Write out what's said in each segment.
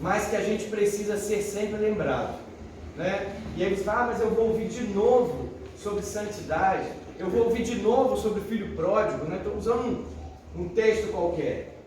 mas que a gente precisa ser sempre lembrado, né? E aí você fala, mas eu vou ouvir de novo sobre santidade, eu vou ouvir de novo sobre o filho pródigo, né? Estou usando um texto qualquer,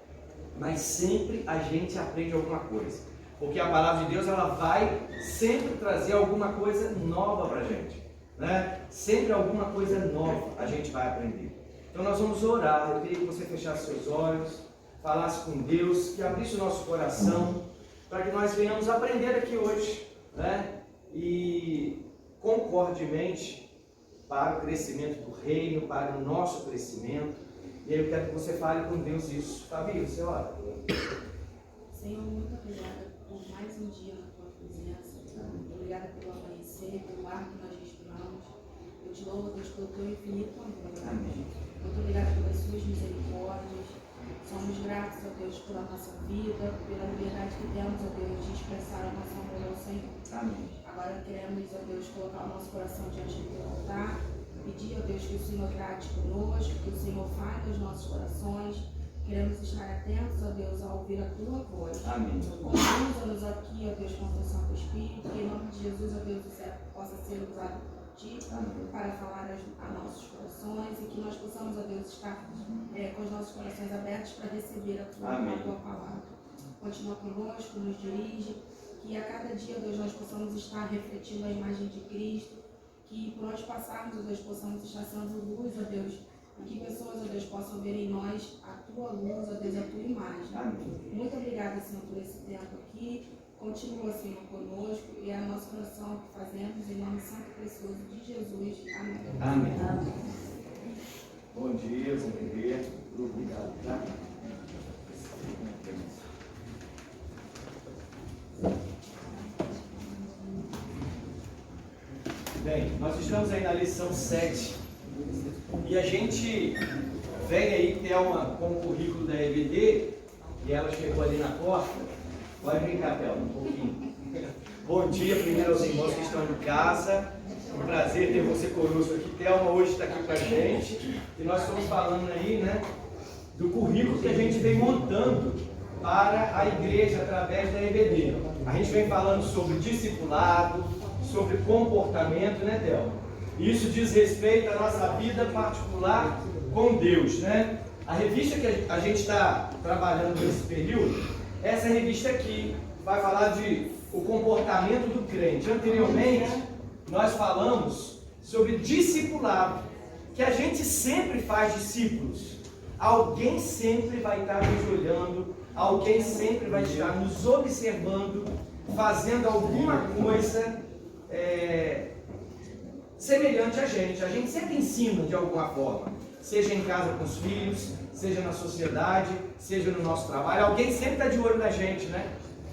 mas sempre a gente aprende alguma coisa, porque a palavra de Deus, ela vai sempre trazer alguma coisa nova para a gente, né? Sempre alguma coisa nova a gente vai aprender. Então nós vamos orar. Eu queria que você fechasse seus olhos, falasse com Deus, que abrisse o nosso coração, para que nós venhamos aprender aqui hoje, né? E concordemente para o crescimento do reino, para o nosso crescimento. E aí eu quero que você fale com Deus isso. Fabio, você ora. Senhor, muito obrigada por mais um dia na tua presença. Obrigada pelo amanhecer, pelo ar que nós respiramos. Eu te louvo, Deus, pelo teu infinito amor. Amém. Muito obrigada pelas suas misericórdias. Somos gratos, ó Deus, pela nossa vida, pela liberdade que temos, ó Deus, de expressar a nossa amor ao Senhor. Amém. Agora queremos, ó Deus, colocar o nosso coração diante do teu altar, pedir, ó Deus, que o Senhor trate conosco, que o Senhor fale nos nossos corações. Queremos estar atentos, ó Deus, a ouvir a tua voz. Amém. Conduza-nos aqui, ó Deus, com o teu Santo Espírito, que em nome de Jesus, ó Deus, o servo possa ser usado por ti para falar a nossos corações e que nós possamos, ó Deus, estar com os nossos corações abertos para receber a tua palavra. Continua conosco, nos dirige, que a cada dia, ó Deus, nós possamos estar refletindo a imagem de Cristo, que por nós passarmos, ó Deus, possamos estar sendo luz, ó Deus, e que pessoas, ó Deus, possam ver em nós a tua luz, ó Deus, a tua imagem. Amém. Muito obrigada, Senhor, por esse tempo aqui. Continua, Senhor, conosco e é a nossa oração que fazemos em nome santo e precioso de Jesus. Amém. Amém. Amém. Bom dia, obrigado, tá? Bem, nós estamos aí na lição 7 e a gente vem aí, Thelma, com o currículo da EBD e ela chegou ali na porta. Pode vir cá, Thelma, um pouquinho. Bom dia primeiro aos irmãos que estão em casa. Um prazer ter você conosco aqui. Thelma hoje está aqui com a gente e nós estamos falando aí, né, do currículo que a gente vem montando para a igreja através da EBD. A gente vem falando sobre discipulado, sobre comportamento, né, Thelma? Isso diz respeito à nossa vida particular com Deus, né? A revista que a gente está trabalhando nesse período, essa revista aqui vai falar de o comportamento do crente. Anteriormente, nós falamos sobre discipulado, que a gente sempre faz discípulos. Alguém sempre vai estar nos olhando, alguém sempre vai estar nos observando, fazendo alguma coisa semelhante a gente. A gente sempre ensina de alguma forma, seja em casa com os filhos, seja na sociedade, seja no nosso trabalho. Alguém sempre está de olho na gente, né?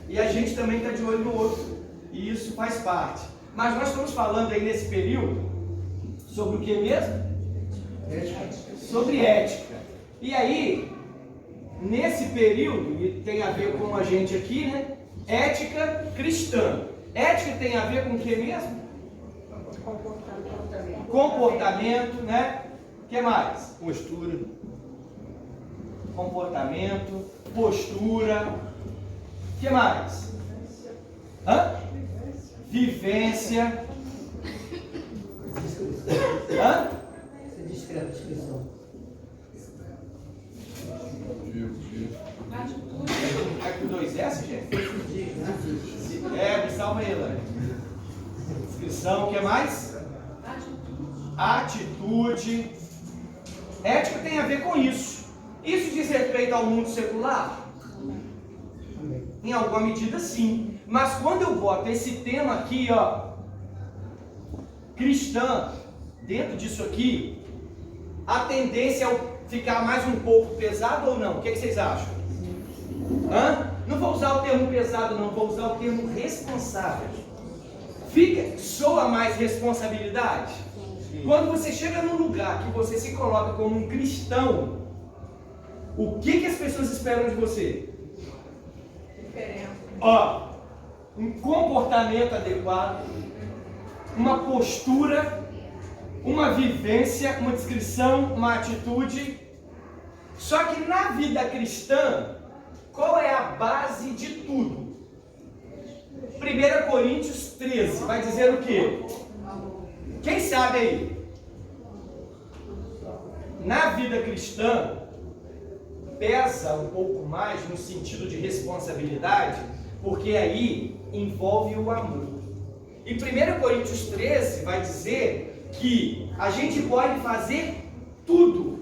E a gente também está de olho no outro. E isso faz parte. Mas nós estamos falando aí nesse período sobre o que mesmo? Ética. Sobre ética. E aí, nesse período, e tem a ver com a gente aqui, né? Ética cristã. Ética tem a ver com o que mesmo? Comportamento, né? O que mais? Postura. Comportamento, postura. O que mais? Vivência. Descrição. É com 2S, gente? Me salva aí, Elaine. Descrição, o que mais? Atitude. Ética tem a ver com isso. Isso diz respeito ao mundo secular? Em alguma medida, sim. Mas quando eu boto esse tema aqui, ó, cristã, dentro disso aqui, a tendência é ficar mais um pouco pesado ou não? O que vocês acham? Não vou usar o termo pesado, não. Vou usar o termo responsável. Soa mais responsabilidade? Quando você chega num lugar que você se coloca como um cristão, o que as pessoas esperam de você? Um comportamento adequado, uma postura, uma vivência, uma descrição, uma atitude. Só que na vida cristã, qual é a base de tudo? 1 Coríntios 13 vai dizer o quê? Quem sabe aí? Na vida cristã, pesa um pouco mais no sentido de responsabilidade, porque aí envolve o amor. E 1 Coríntios 13 vai dizer que a gente pode fazer tudo.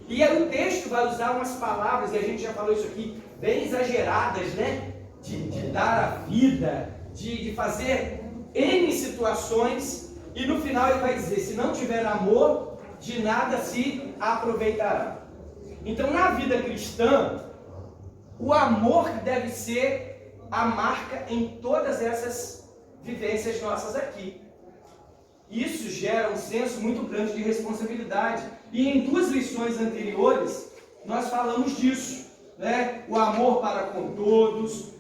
E aí o texto vai usar umas palavras, e a gente já falou isso aqui, bem exageradas, né? De dar a vida, de fazer N situações, e no final ele vai dizer, se não tiver amor, de nada se aproveitará. Então na vida cristã, o amor deve ser a marca em todas essas vivências nossas aqui. Isso gera um senso muito grande de responsabilidade. E em 2 lições anteriores, nós falamos disso, né? O amor para com todos,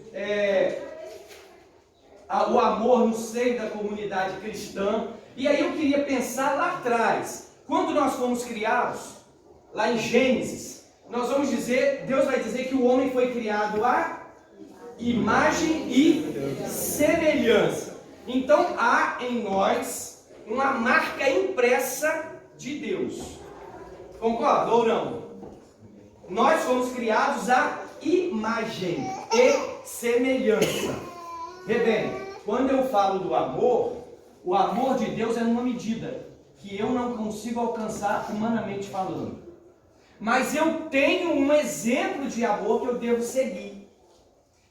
o amor no seio da comunidade cristã. E aí eu queria pensar lá atrás, quando nós fomos criados, lá em Gênesis, nós vamos dizer, Deus vai dizer que o homem foi criado à imagem e semelhança. Então há em nós uma marca impressa de Deus. Concorda ou não? Nós fomos criados à imagem e semelhança. Vê bem, quando eu falo do amor, o amor de Deus é numa medida que eu não consigo alcançar humanamente falando. Mas eu tenho um exemplo de amor que eu devo seguir.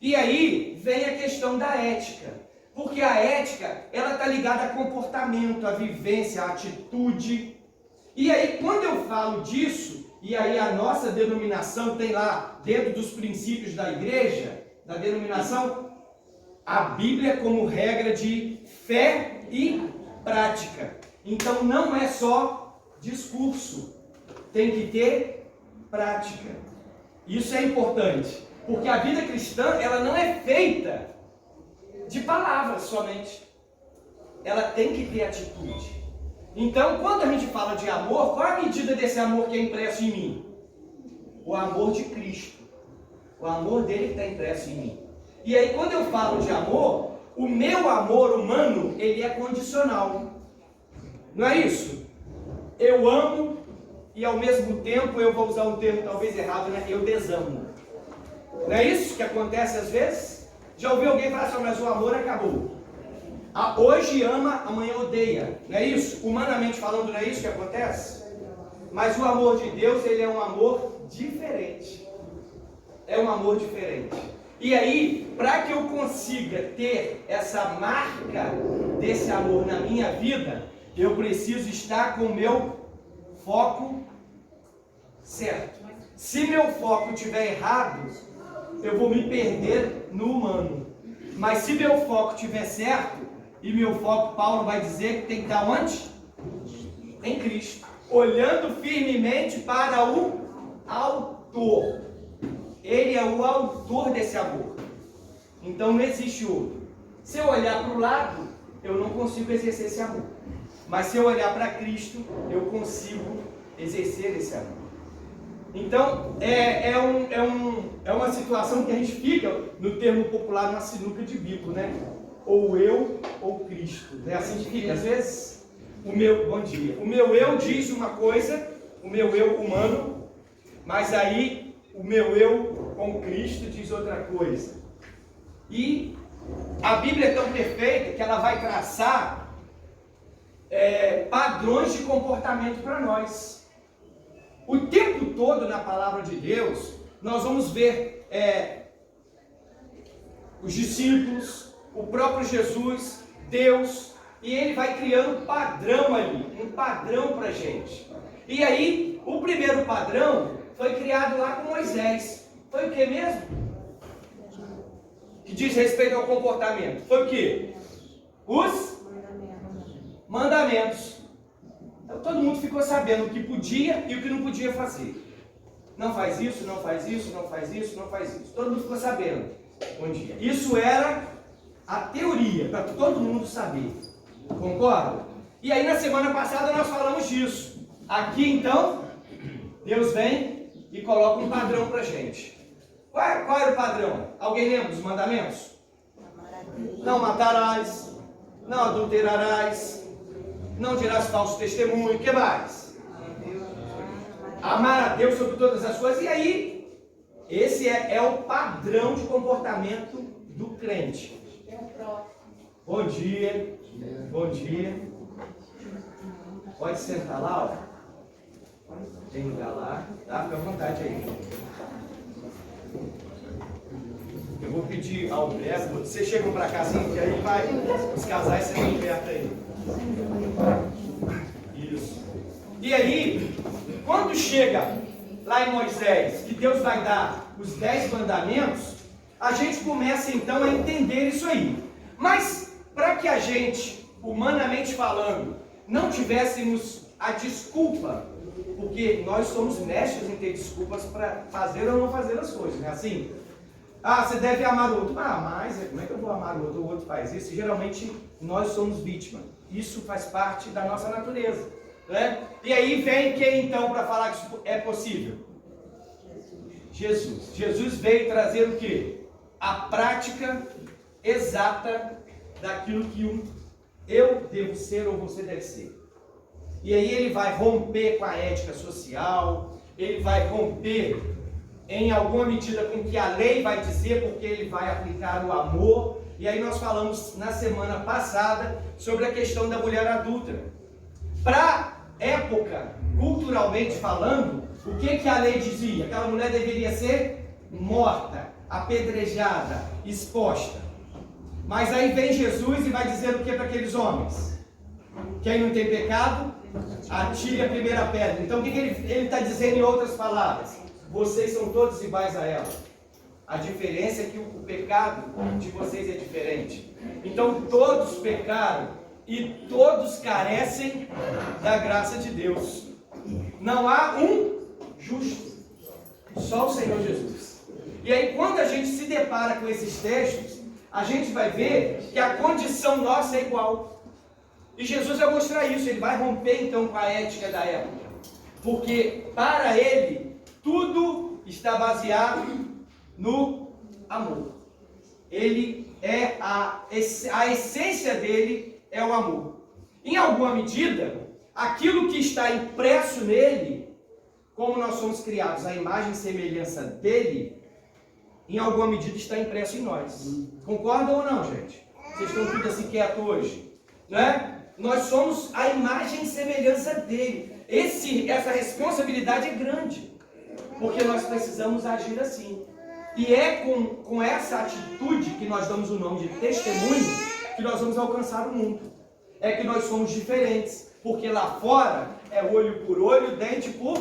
E aí vem a questão da ética. Porque a ética, ela está ligada a comportamento, a vivência, a atitude. E aí, quando eu falo disso, e aí a nossa denominação tem lá, dentro dos princípios da igreja, da denominação, a Bíblia como regra de fé e prática. Então não é só discurso, tem que ter prática. Isso é importante, porque a vida cristã, ela não é feita de palavras somente. Ela tem que ter atitude. Então, quando a gente fala de amor, qual é a medida desse amor que é impresso em mim? O amor de Cristo. O amor dele que está impresso em mim. E aí, quando eu falo de amor, o meu amor humano, ele é condicional. Não é isso? Eu amo e ao mesmo tempo, eu vou usar um termo talvez errado, né? Eu desamo. Não é isso que acontece às vezes? Já ouviu alguém falar assim, mas o amor acabou. Hoje ama, amanhã odeia. Não é isso? Humanamente falando, não é isso que acontece? Mas o amor de Deus, ele é um amor diferente. É um amor diferente. E aí, para que eu consiga ter essa marca desse amor na minha vida, eu preciso estar com o meu foco certo. Se meu foco estiver errado, eu vou me perder no humano. Mas se meu foco estiver certo, e meu foco, Paulo vai dizer que tem que estar onde? Em Cristo. Olhando firmemente para o autor. Ele é o autor desse amor. Então não existe outro. Se eu olhar para o lado, eu não consigo exercer esse amor. Mas se eu olhar para Cristo, eu consigo exercer esse amor. Então, é uma situação que a gente fica, no termo popular, numa sinuca de bico, né? Ou eu ou Cristo. É assim que fica, às vezes. Bom dia. O meu eu diz uma coisa, o meu eu humano, mas aí o meu eu com Cristo diz outra coisa. E a Bíblia é tão perfeita que ela vai traçar padrões de comportamento para nós. O tempo todo na palavra de Deus, nós vamos ver os discípulos, o próprio Jesus, Deus, e ele vai criando um padrão ali, um padrão para a gente. E aí, o primeiro padrão foi criado lá com Moisés. Foi o que mesmo? Que diz respeito ao comportamento. Foi o que? Os mandamentos. Então, todo mundo ficou sabendo o que podia e o que não podia fazer. Não faz isso, não faz isso, não faz isso, não faz isso. Todo mundo ficou sabendo. Bom dia. Isso era a teoria, para todo mundo saber. Concorda? E aí na semana passada nós falamos disso. Aqui então, Deus vem e coloca um padrão para a gente. Qual era o padrão? Alguém lembra dos mandamentos? Não matarás, não adulterarás, não dirás falso testemunho, o que mais? Amar a Deus sobre todas as coisas. E aí, esse é o padrão de comportamento do crente. Bom dia, bom dia. Pode sentar lá, ó. Tem lugar lá, tá? Fica à vontade aí. Eu vou pedir ao Beto, vocês chegam para cá assim, que aí vai, os casais serem perto aí. Isso. E aí, quando chega lá em Moisés, que Deus vai dar os 10 mandamentos, a gente começa então a entender isso aí. Mas, para que a gente, humanamente falando, não tivéssemos a desculpa, porque nós somos mestres em ter desculpas para fazer ou não fazer as coisas, não é assim? Ah, você deve amar o outro. Ah, mas como é que eu vou amar o outro? O outro faz isso. E geralmente nós somos vítimas. Isso faz parte da nossa natureza, né? E aí vem quem então para falar que isso é possível? Jesus. Jesus veio trazer o quê? A prática exata daquilo que eu devo ser ou você deve ser. E aí ele vai romper com a ética social, ele vai romper em alguma medida com o que a lei vai dizer, porque ele vai aplicar o amor. E aí nós falamos na semana passada sobre a questão da mulher adúltera. Para época, culturalmente falando, o que a lei dizia? Aquela mulher deveria ser morta, apedrejada, exposta. Mas aí vem Jesus e vai dizer o que para aqueles homens? Quem não tem pecado, atire a primeira pedra. Então o que ele está dizendo em outras palavras? Vocês são todos iguais a ela. A diferença é que o pecado de vocês é diferente. Então todos pecaram e todos carecem da graça de Deus. Não há um justo, só o Senhor Jesus. E aí quando a gente se depara com esses textos, a gente vai ver que a condição nossa é igual. E Jesus vai mostrar isso, ele vai romper então com a ética da época. Porque para ele, tudo está baseado no amor. Ele é a essência dele é o amor. Em alguma medida, aquilo que está impresso nele, como nós somos criados à imagem e semelhança dele, em alguma medida está impresso em nós. Concordam ou não, gente? Vocês estão tudo assim quietos hoje, né? Nós somos a imagem e semelhança dele. Essa responsabilidade é grande, porque nós precisamos agir assim. E é com essa atitude que nós damos o nome de testemunho que nós vamos alcançar o mundo. É que nós somos diferentes, porque lá fora é olho por olho, dente por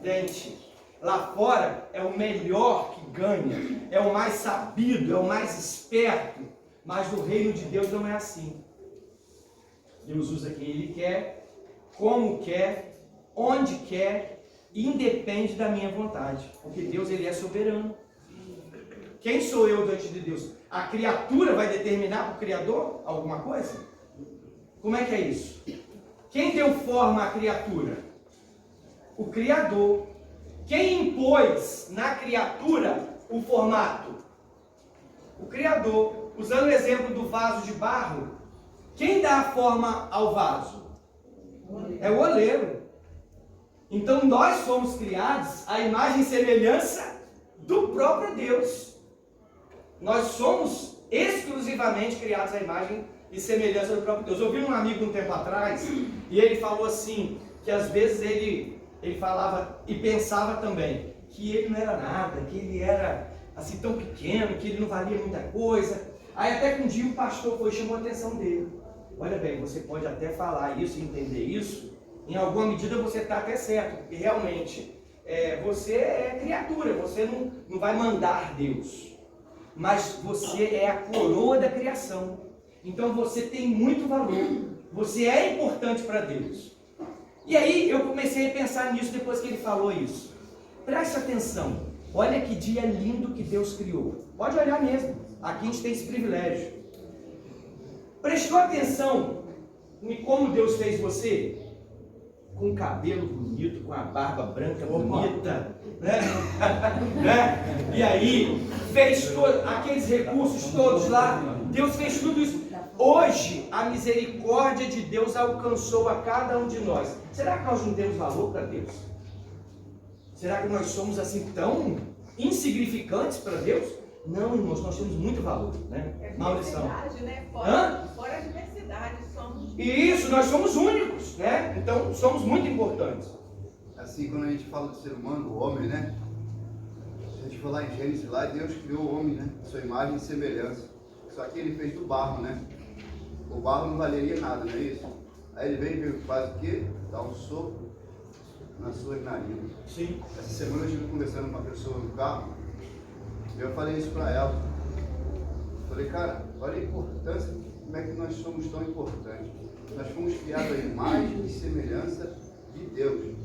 dente. Lá fora é o melhor que ganha, é o mais sabido, é o mais esperto. Mas no reino de Deus não é assim. Deus usa quem Ele quer, como quer, onde quer, independe da minha vontade. Porque Deus, Ele é soberano. Quem sou eu diante de Deus? A criatura vai determinar para o Criador alguma coisa? Como é que é isso? Quem deu forma à criatura? O Criador. Quem impôs na criatura o formato? O Criador. Usando o exemplo do vaso de barro, quem dá a forma ao vaso? É o oleiro. Então nós somos criados à imagem e semelhança do próprio Deus. Nós somos exclusivamente criados à imagem e semelhança do próprio Deus. Eu ouvi um amigo um tempo atrás e ele falou assim, que às vezes ele falava e pensava também que ele não era nada, que ele era assim tão pequeno, que ele não valia muita coisa. Aí até que um dia o pastor foi e chamou a atenção dele. Olha bem, você pode até falar isso e entender isso, em alguma medida você está até certo, porque realmente você é criatura, você não vai mandar Deus, mas você é a coroa da criação. Então você tem muito valor, você é importante para Deus. E aí eu comecei a pensar nisso depois que ele falou isso. Preste atenção, olha que dia lindo que Deus criou. Pode olhar mesmo, aqui a gente tem esse privilégio. Prestou atenção em como Deus fez você? Com o cabelo bonito, com a barba branca bonita, né? E aí fez aqueles recursos todos lá. Deus fez tudo isso. Hoje, a misericórdia de Deus alcançou a cada um de nós. Será que nós não temos valor para Deus? Será que nós somos assim tão insignificantes para Deus? Não, irmãos, nós temos muito valor, né? Maldição. Né? Fora a diversidade, somos. Isso, nós somos únicos, né? Então, somos muito importantes. Assim, quando a gente fala do ser humano, o homem, né? Se a gente for lá em Gênesis, lá Deus criou o homem, né? Sua imagem e semelhança. Só que ele fez do barro, né? O barro não valeria nada, não é isso? Aí ele veio e faz o quê? Dá um sopro nas suas narinas. Sim. Essa semana eu estive conversando com uma pessoa no carro e eu falei isso para ela. Falei, cara, olha a importância, como é que nós somos tão importantes. Nós fomos criados à imagem e semelhança de Deus,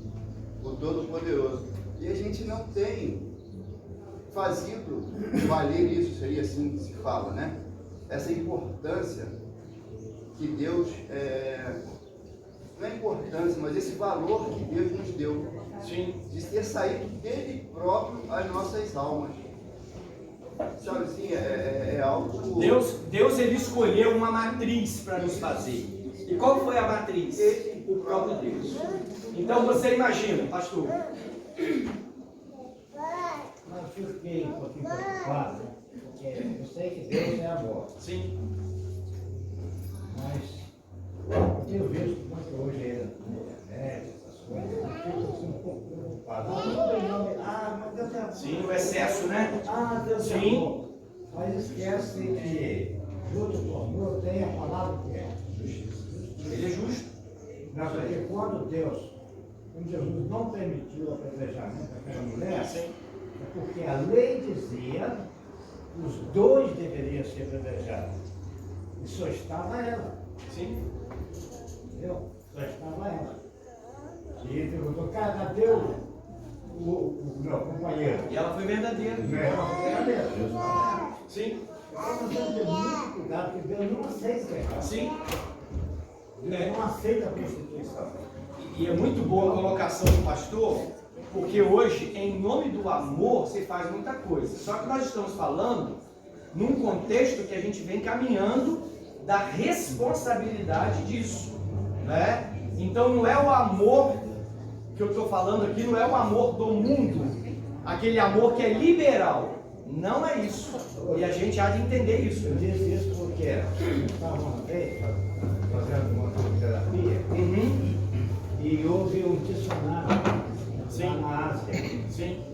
o Todo-Poderoso. E a gente não tem fazido valer isso, seria assim que se fala, né? Essa importância que Deus, não é importância, mas esse valor que Deus nos deu. Sim. De ter saído dele próprio as nossas almas. Sabe assim, é algo... Deus ele escolheu uma matriz para nos fazer. E qual foi a matriz? O próprio Deus. Então você imagina, pastor. Mas eu fiquei um pouquinho preocupado, né? Porque eu sei que Deus é amor. Sim. Mas eu tenho visto muito hoje aí na internet, essas coisas, eu fico assim, um pouco preocupado. Mas Deus é amor. Sim, o excesso, né? Deus é Sim. amor. Mas esquece que junto com o amor tem a palavra que é justiça. Ele é justo. Mas porque quando Jesus não permitiu o apedrejamento daquela mulher, Sim. é porque a lei dizia que os dois deveriam ser apedrejados. E só estava ela. Sim. Entendeu? Só estava ela. E ele perguntou, cara, cadê o meu companheiro? E ela foi verdadeira. Ela foi verdadeira. Jesus não é. Sim. Então nós temos que ter muito cuidado, porque Deus não aceita o errado. Sim. Deus não aceita a prostituição. E é muito boa a colocação do pastor, porque hoje, em nome do amor, se faz muita coisa. Só que nós estamos falando num contexto que a gente vem caminhando da responsabilidade disso, né? Então não é o amor que eu estou falando aqui, não é o amor do mundo, aquele amor que é liberal. Não é isso. E a gente há de entender isso. Eu disse isso porque eu estava uma vez fazendo uma terapia e houve um dicionário Sim. lá na Ásia. Sim.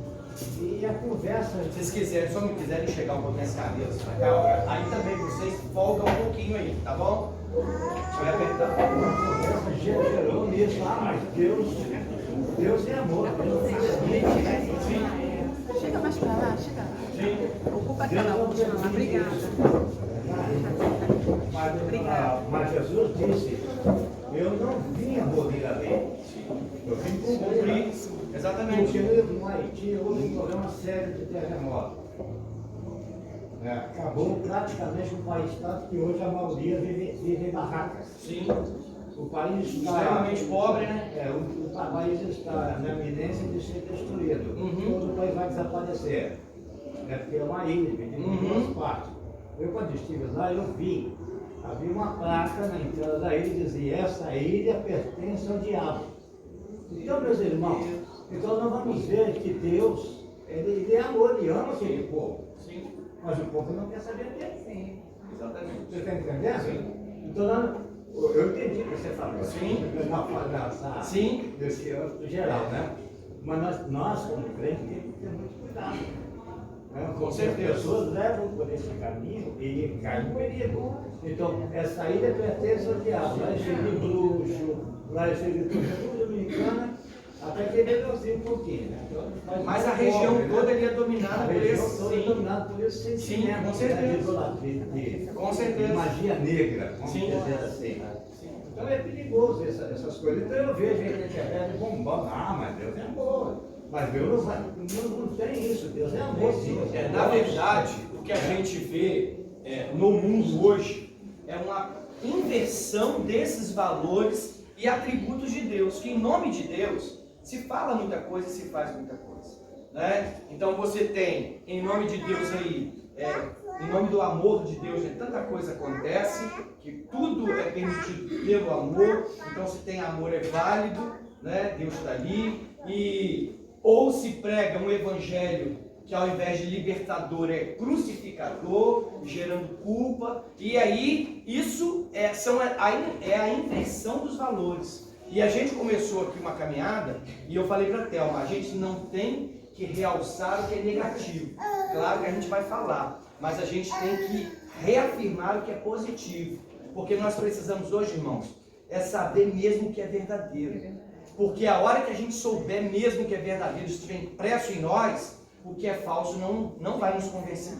E a conversa. Se vocês quiserem, só me quiserem chegar um pouquinho as cabeças pra cá, ó, aí também vocês folgam um pouquinho aí, tá bom? Deixa eu apertar. A conversa gerou nisso. Mas Deus é amor. Deus é Sim. Chega mais pra lá, chega lá. Sim. Ocupa a tela, obrigada. Mas Jesus disse, eu não vim abolir a lei, eu vim cumprir. Exatamente. Porque no Haiti houve um problema sério de terremoto. Acabou praticamente o país, tanto que hoje a maioria vive em barracas. Sim. O país está Extremamente pobre, né? O país está na iminência de ser destruído. Todo o país vai desaparecer. Porque é uma ilha, dividida em duas partes. Eu, quando estive lá, eu vi. Havia uma placa na entrada da ilha que dizia: essa ilha pertence ao diabo. Então, meus irmãos, então nós vamos ver que Deus, ele é amor, ele ama aquele povo. Sim. Mas o povo não quer saber dele. Sim. Exatamente. Você está entendendo? Sim. Então, eu entendi o que você falou. Sim. Sim. Desse âmbito geral, né? Mas nós como crentes, temos que ter muito cuidado. Com certeza. As pessoas levam por esse caminho e caem no perigo. Então, essa ilha pertence ao diabo. Lá é cheio de bruxo, lá é cheio de tudo dominicana, até que reduzir um pouquinho. Né? Então, mas a região toda ali é dominada a por região esse. toda é dominada por esse sentimento, com certeza. de idolatria, Com certeza. de magia negra, vamos Sim. dizer assim. Então é perigoso essas coisas. Então eu vejo aí na internet bombando, mas Deus é amor. Mas Deus não tem isso, Deus é amor. Sim. Na verdade, o que a gente vê no mundo hoje é uma inversão desses valores e atributos de Deus, que em nome de Deus se fala muita coisa e se faz muita coisa. Né? Então você tem, em nome de Deus aí, em nome do amor de Deus, tanta coisa acontece, que tudo é permitido pelo amor. Então, se tem amor é válido, né? Deus está ali. Ou se prega um evangelho que ao invés de libertador é crucificador, gerando culpa, e aí isso é a inversão dos valores. E a gente começou aqui uma caminhada, e eu falei para a Thelma, a gente não tem que realçar o que é negativo. Claro que a gente vai falar, mas a gente tem que reafirmar o que é positivo. Porque nós precisamos hoje, irmãos, é saber mesmo o que é verdadeiro. Porque a hora que a gente souber mesmo o que é verdadeiro, estiver impresso em nós, o que é falso não vai nos convencer.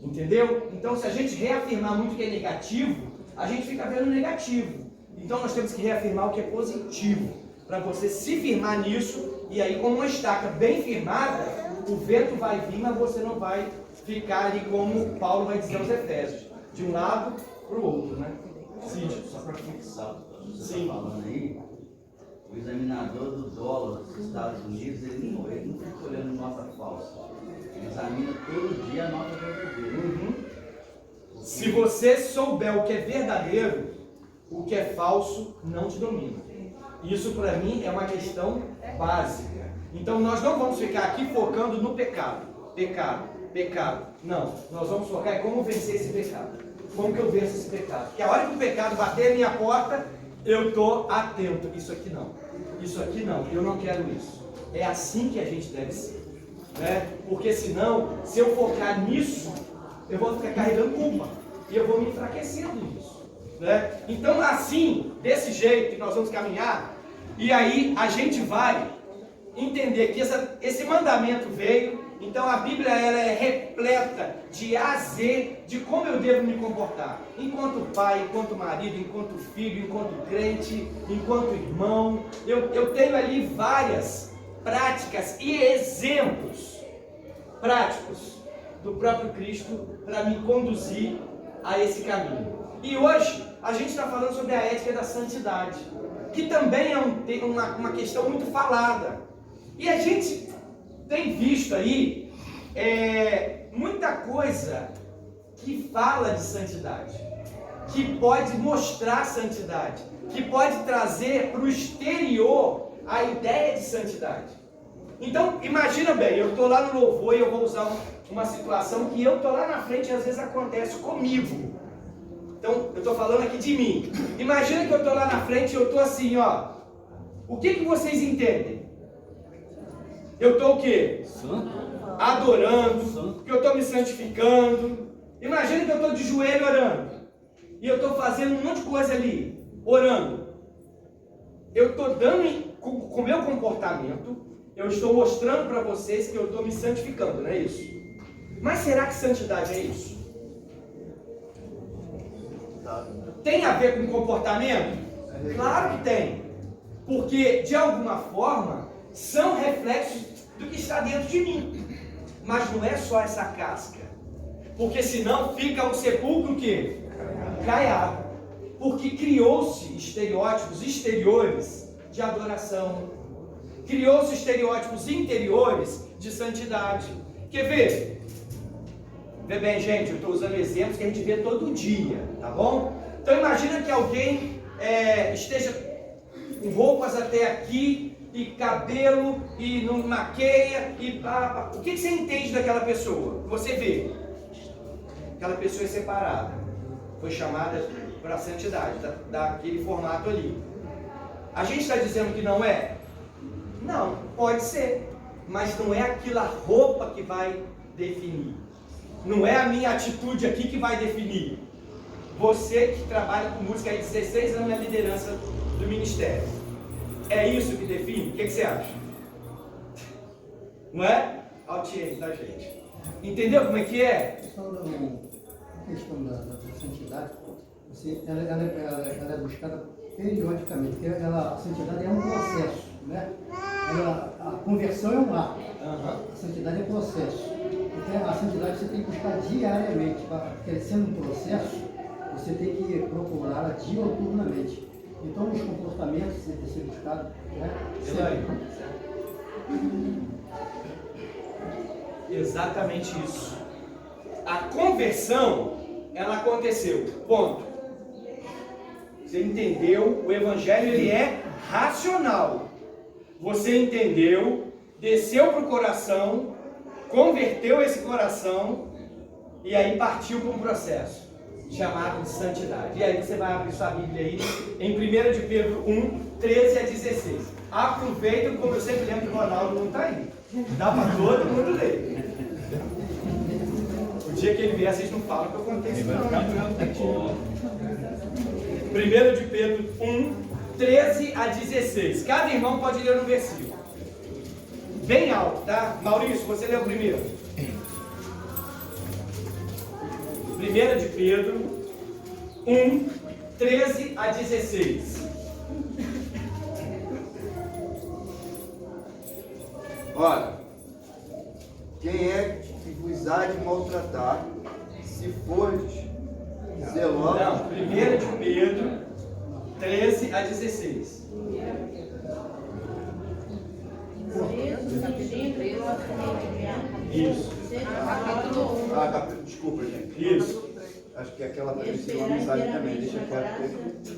Entendeu? Então, se a gente reafirmar muito o que é negativo, a gente fica vendo negativo. Então, nós temos que reafirmar o que é positivo, para você se firmar nisso, e aí, como uma estaca bem firmada, o vento vai vir, mas você não vai ficar ali como Paulo vai dizer aos Efésios, de um lado para o outro, né? Sim. Só para fixar o que você Sim. está falando aí, o examinador do dólar dos Estados Unidos, ele não fica olhando nota falsa. Ele examina todo dia a nota verdadeira. Se você souber o que é verdadeiro, o que é falso não te domina. Isso para mim é uma questão básica. Então nós não vamos ficar aqui focando no pecado. Pecado. Não, nós vamos focar em como vencer esse pecado. Como que eu venço esse pecado? Porque a hora que o pecado bater na minha porta, eu estou atento. Isso aqui não, eu não quero isso. É assim que a gente deve ser, né? Porque senão, se eu focar nisso, eu vou ficar carregando culpa e eu vou me enfraquecendo nisso, né? Então, assim, desse jeito que nós vamos caminhar, e aí a gente vai entender que esse mandamento veio. Então a Bíblia ela é repleta de A a Z de como eu devo me comportar, enquanto pai, enquanto marido, enquanto filho, enquanto crente, enquanto irmão. Eu tenho ali várias práticas e exemplos práticos do próprio Cristo para me conduzir a esse caminho. E hoje a gente está falando sobre a ética da santidade, que também é uma questão muito falada. E a gente tem visto aí muita coisa que fala de santidade, que pode mostrar santidade, que pode trazer para o exterior a ideia de santidade. Então, imagina bem, eu estou lá no louvor e eu vou usar uma situação que eu estou lá na frente e às vezes acontece comigo. Então, eu estou falando aqui de mim. Imagina que eu estou lá na frente e eu estou assim, ó. O que vocês entendem? Eu estou o quê? Santo. Adorando, Santo. que eu estou me santificando. Imagina que eu estou de joelho orando. E eu estou fazendo um monte de coisa ali, orando. Eu estou dando, com o meu comportamento, eu estou mostrando para vocês que eu estou me santificando, não é isso? Mas será que santidade é isso? Tem a ver com comportamento? Claro que tem. Porque, de alguma forma, são reflexos do que está dentro de mim. Mas não é só essa casca. Porque senão fica um sepulcro que? Caiado. Porque criou-se estereótipos exteriores de adoração. Criou-se estereótipos interiores de santidade. Quer ver? Vê bem, gente, eu estou usando exemplos que a gente vê todo dia, tá bom? Então imagina que alguém esteja com roupas até aqui, e cabelo, e não maqueia, e pá. O que você entende daquela pessoa? Você vê. Aquela pessoa é separada. Foi chamada para a santidade, daquele formato ali. A gente está dizendo que não é? Não, pode ser. Mas não é aquela roupa que vai definir. Não é a minha atitude aqui que vai definir. Você que trabalha com música há 16 anos na liderança do ministério. É isso que define? O que você acha? Não é? Olha o time da gente. Entendeu como é que é? A questão da santidade, ela é buscada periodicamente, porque a santidade é um processo, né? A conversão é um ato, a santidade é processo. Porque a santidade você tem que buscar diariamente, porque sendo um processo, você tem que procurá-la diuturnamente. Então, os comportamentos têm que ser buscados, né? Exatamente isso. A conversão, ela aconteceu. Ponto. Você entendeu? O evangelho, ele é racional. Você entendeu, desceu para o coração, converteu esse coração e aí partiu para um processo chamado de santidade. E aí você vai abrir sua Bíblia aí em 1 de Pedro 1, 13 a 16. Aproveita, como eu sempre lembro que o Ronaldo não está aí. Dá para todo mundo ler. O dia que ele vier, vocês não falam que eu contei isso. 1 de Pedro 1, 13 a 16. Cada irmão pode ler um versículo. Bem alto, tá? Maurício, você lê o primeiro. 1 de Pedro 1, 13 a 16. Ora, quem é que vos há de maltratar, se fordes zelosos? Não, 1 de Pedro 13 a 16. Isso. Desculpa, gente. Isso. Acho que aquela parecia uma amizade também. Deixa quieto.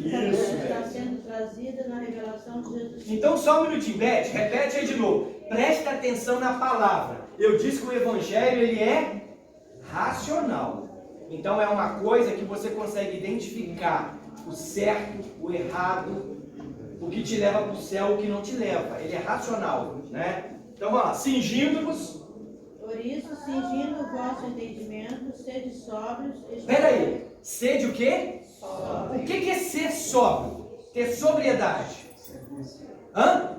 Isso. Está sendo trazida na revelação de Jesus. Então, só um minutinho, Beth, repete aí de novo. Presta atenção na palavra. Eu disse que o evangelho, ele é racional. Então, é uma coisa que você consegue identificar o certo, o errado, o que te leva para o céu, o que não te leva. Ele é racional, né? Então, vamos lá. Cingindo-vos. Por isso, cingindo o vosso entendimento, sede sóbrios. Espera aí. Sede o quê? Sóbrio. O que é ser sóbrio? Ter sobriedade. Hã?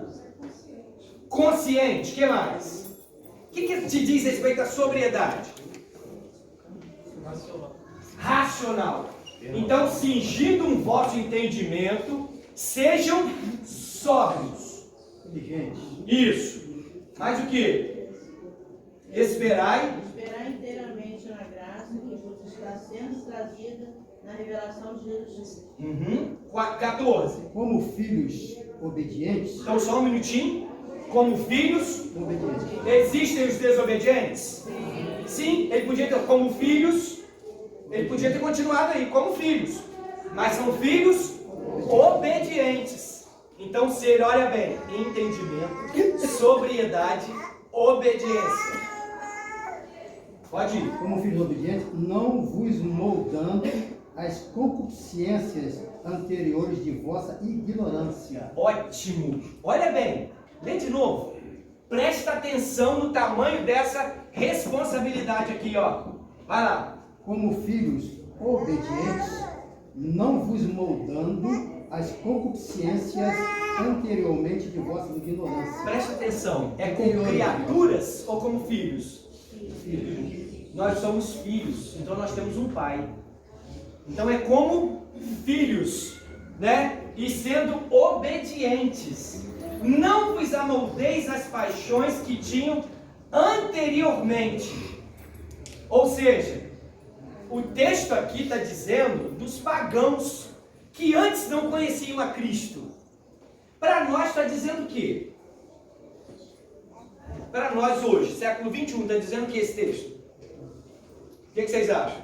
Consciente. O que mais? O que te diz respeito à sobriedade? Racional. Então, cingindo um vosso entendimento, sejam sóbrios. Inteligentes. Isso. Mais o que? Esperai inteiramente na graça que vos está sendo trazida na revelação de Jesus. 14. Como filhos obedientes. Então, só um minutinho. Como filhos, Obedientes. existem os desobedientes? Sim, ele podia ter como filhos, ele podia ter continuado aí, como filhos. Mas são filhos obedientes. Então, ser, olha bem, entendimento, sobriedade, obediência. Pode ir. Como filhos obedientes, não vos moldando as concupiscências anteriores de vossa ignorância. Ótimo. Olha bem, lê de novo. Presta atenção no tamanho dessa responsabilidade aqui, ó. Vai lá. Como filhos obedientes, não vos moldando as concupiscências anteriormente de vossa ignorância. Presta atenção. É como criaturas ou como filhos? Filhos. Nós somos filhos, então nós temos um pai. Então é como filhos, né? E sendo obedientes. Não vos amoldeis as paixões que tinham anteriormente. Ou seja, o texto aqui está dizendo dos pagãos que antes não conheciam a Cristo. Para nós está dizendo o quê? Para nós hoje, século 21, está dizendo o que esse texto? O que vocês acham?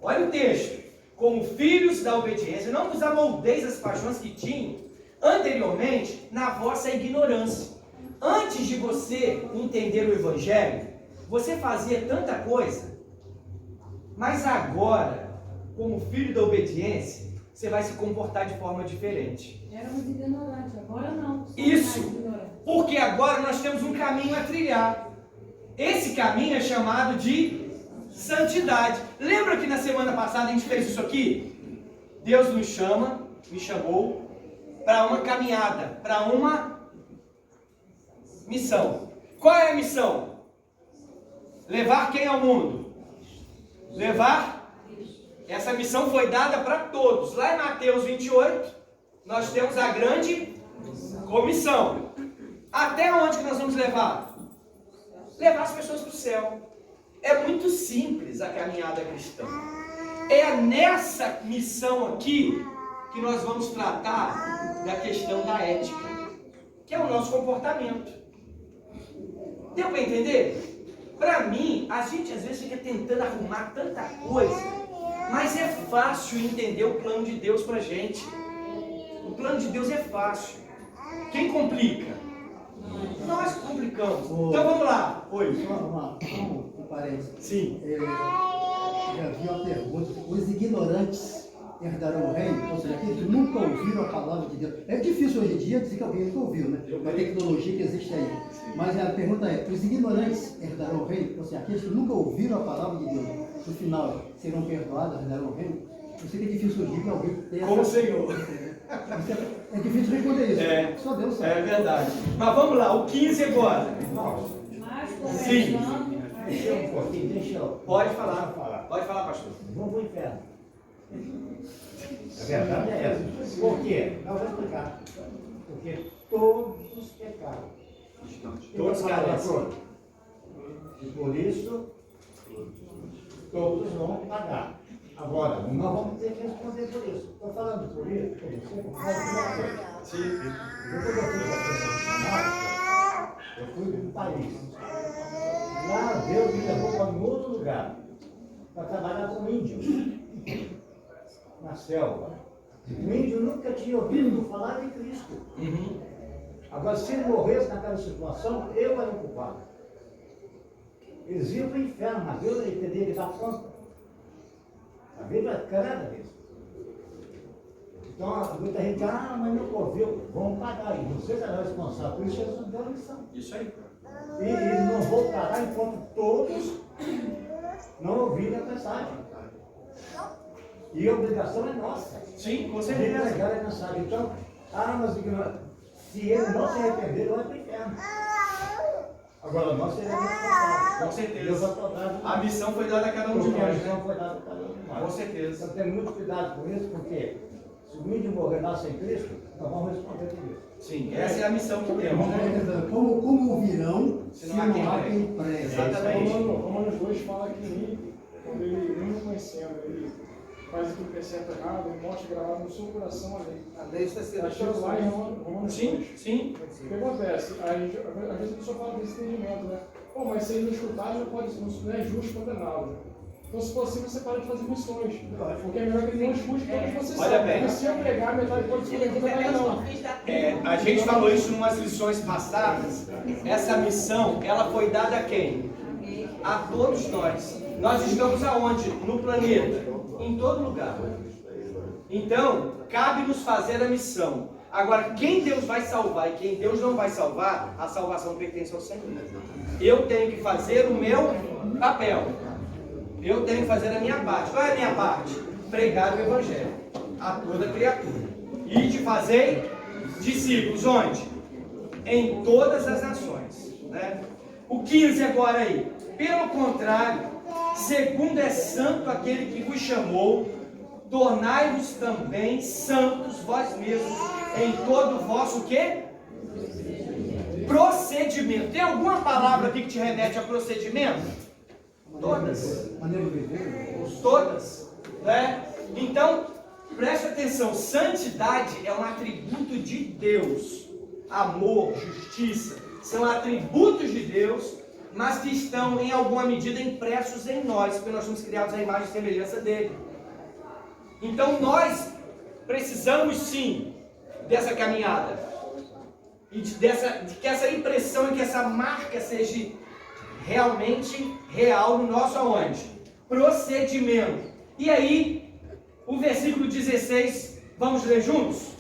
Olha o texto. Como filhos da obediência, não vos amoldeis as paixões que tinham anteriormente na vossa ignorância. Antes de você entender o Evangelho, você fazia tanta coisa, mas agora, como filho da obediência, você vai se comportar de forma diferente. Éramos ignorantes, agora não. Isso, porque agora nós temos um caminho a trilhar. Esse caminho é chamado de santidade. Lembra que na semana passada a gente fez isso aqui? Deus nos chama, me chamou para uma caminhada, para uma missão. Qual é a missão? Levar quem ao mundo? Levar. Essa missão foi dada para todos. Lá em Mateus 28, nós temos a grande comissão. Até onde que nós vamos levar? Levar as pessoas para o céu. É muito simples a caminhada cristã. É nessa missão aqui que nós vamos tratar da questão da ética, que é o nosso comportamento. Deu para entender? Para mim, a gente às vezes fica tentando arrumar tanta coisa, mas é fácil entender o plano de Deus para a gente. O plano de Deus é fácil. Quem complica? Nós complicamos. Então vamos lá. Oi. Só um parênteses. Sim. Já vi uma pergunta: os ignorantes herdarão o reino? Ou seja, aqueles que nunca ouviram a palavra de Deus. É difícil hoje em dia dizer que alguém nunca ouviu, né? A tecnologia que existe aí. Mas a pergunta é: os ignorantes herdarão o reino? Ou seja, aqueles que nunca ouviram a palavra de Deus, no final serão perdoados, herdarão o reino? Eu sei que é difícil hoje em dia que alguém tenha Como o Senhor. É difícil responder isso. Só Deus sabe. É verdade. Mas vamos lá, o 15 agora. Sim. Deixa eu. Pode falar. Pode falar, pastor. Vamos para o inferno. A verdade é essa. Por quê? Eu vou explicar. Porque todos pecaram. Todos carecem. E por isso, todos vão pagar. Agora, nós vamos ter que responder por isso. Estou falando por isso, por você, por causa Sim. Quando eu fui para eu fui para um país. Lá Deus me levou para um outro lugar, para trabalhar com índios, na selva. O índio nunca tinha ouvido falar de Cristo. Agora, se ele morresse naquela situação, eu era o culpado. Eles iam para o inferno, mas Deus teria que dar conta. A Bíblia é clara nisso. Então, muita gente, mas não ouviu, vão pagar. E você será responsável por isso, Jesus deu a lição. Isso aí. E eles não voltará enquanto todos não ouvirem a mensagem. E a obrigação é nossa. Sim, com De certeza. pregar a mensagem. Então, mas se ele não se arrepender, ele vai para o inferno. Agora, nós seremos responsáveis. Com certeza. Deus vai cobrar. A missão foi dada a cada um de A nós. missão foi dada a cada um de nós. Com certeza. Então, tem muito cuidado com isso, porque se o índio morrer lá sem Cristo, nós vamos responder por isso. Sim, essa é a missão que temos. Como virão Se se não há não quem há preze? quem preze? Exatamente. Romanos 2 fala que ele, quando ele não reconhecendo, ele faz aquilo que é certo e errado, ele mostra gravado no seu coração a lei. A lei está sendo Está lá em Romanos 2. Sim, sim. O que acontece? Às vezes a pessoa fala desse entendimento, né? Pô, mas se ele não escutar, não é justo condená-lo. Então, se possível, você para de fazer missões. Porque é melhor que ele não escute todos vocês. Olha bem. Se eu pregar, metade pode ser condenado, não. A gente falou isso em umas lições passadas. Essa missão, ela foi dada a quem? A todos nós. Nós estamos aonde? No planeta. Em todo lugar. Então, cabe-nos fazer a missão. Agora, quem Deus vai salvar e quem Deus não vai salvar, a salvação pertence ao Senhor. Eu tenho que fazer o meu papel. Eu tenho que fazer a minha parte. Qual é a minha parte? Pregar o Evangelho a toda criatura. E de fazer discípulos. Onde? Em todas as nações. Né? O 15 agora aí. Pelo contrário, segundo é santo aquele que vos chamou, tornai-vos também santos vós mesmos em todo o vosso quê? Procedimento. Tem alguma palavra aqui que te remete a procedimento? Todas. Maneira de viver. Todas. Né? Então, preste atenção. Santidade é um atributo de Deus. Amor, justiça, são atributos de Deus, mas que estão em alguma medida impressos em nós, porque nós somos criados à imagem e semelhança dele. Então nós precisamos sim dessa caminhada e de que essa impressão e que essa marca seja realmente real no nosso aonde? Procedimento. E aí, o versículo 16, vamos ler juntos?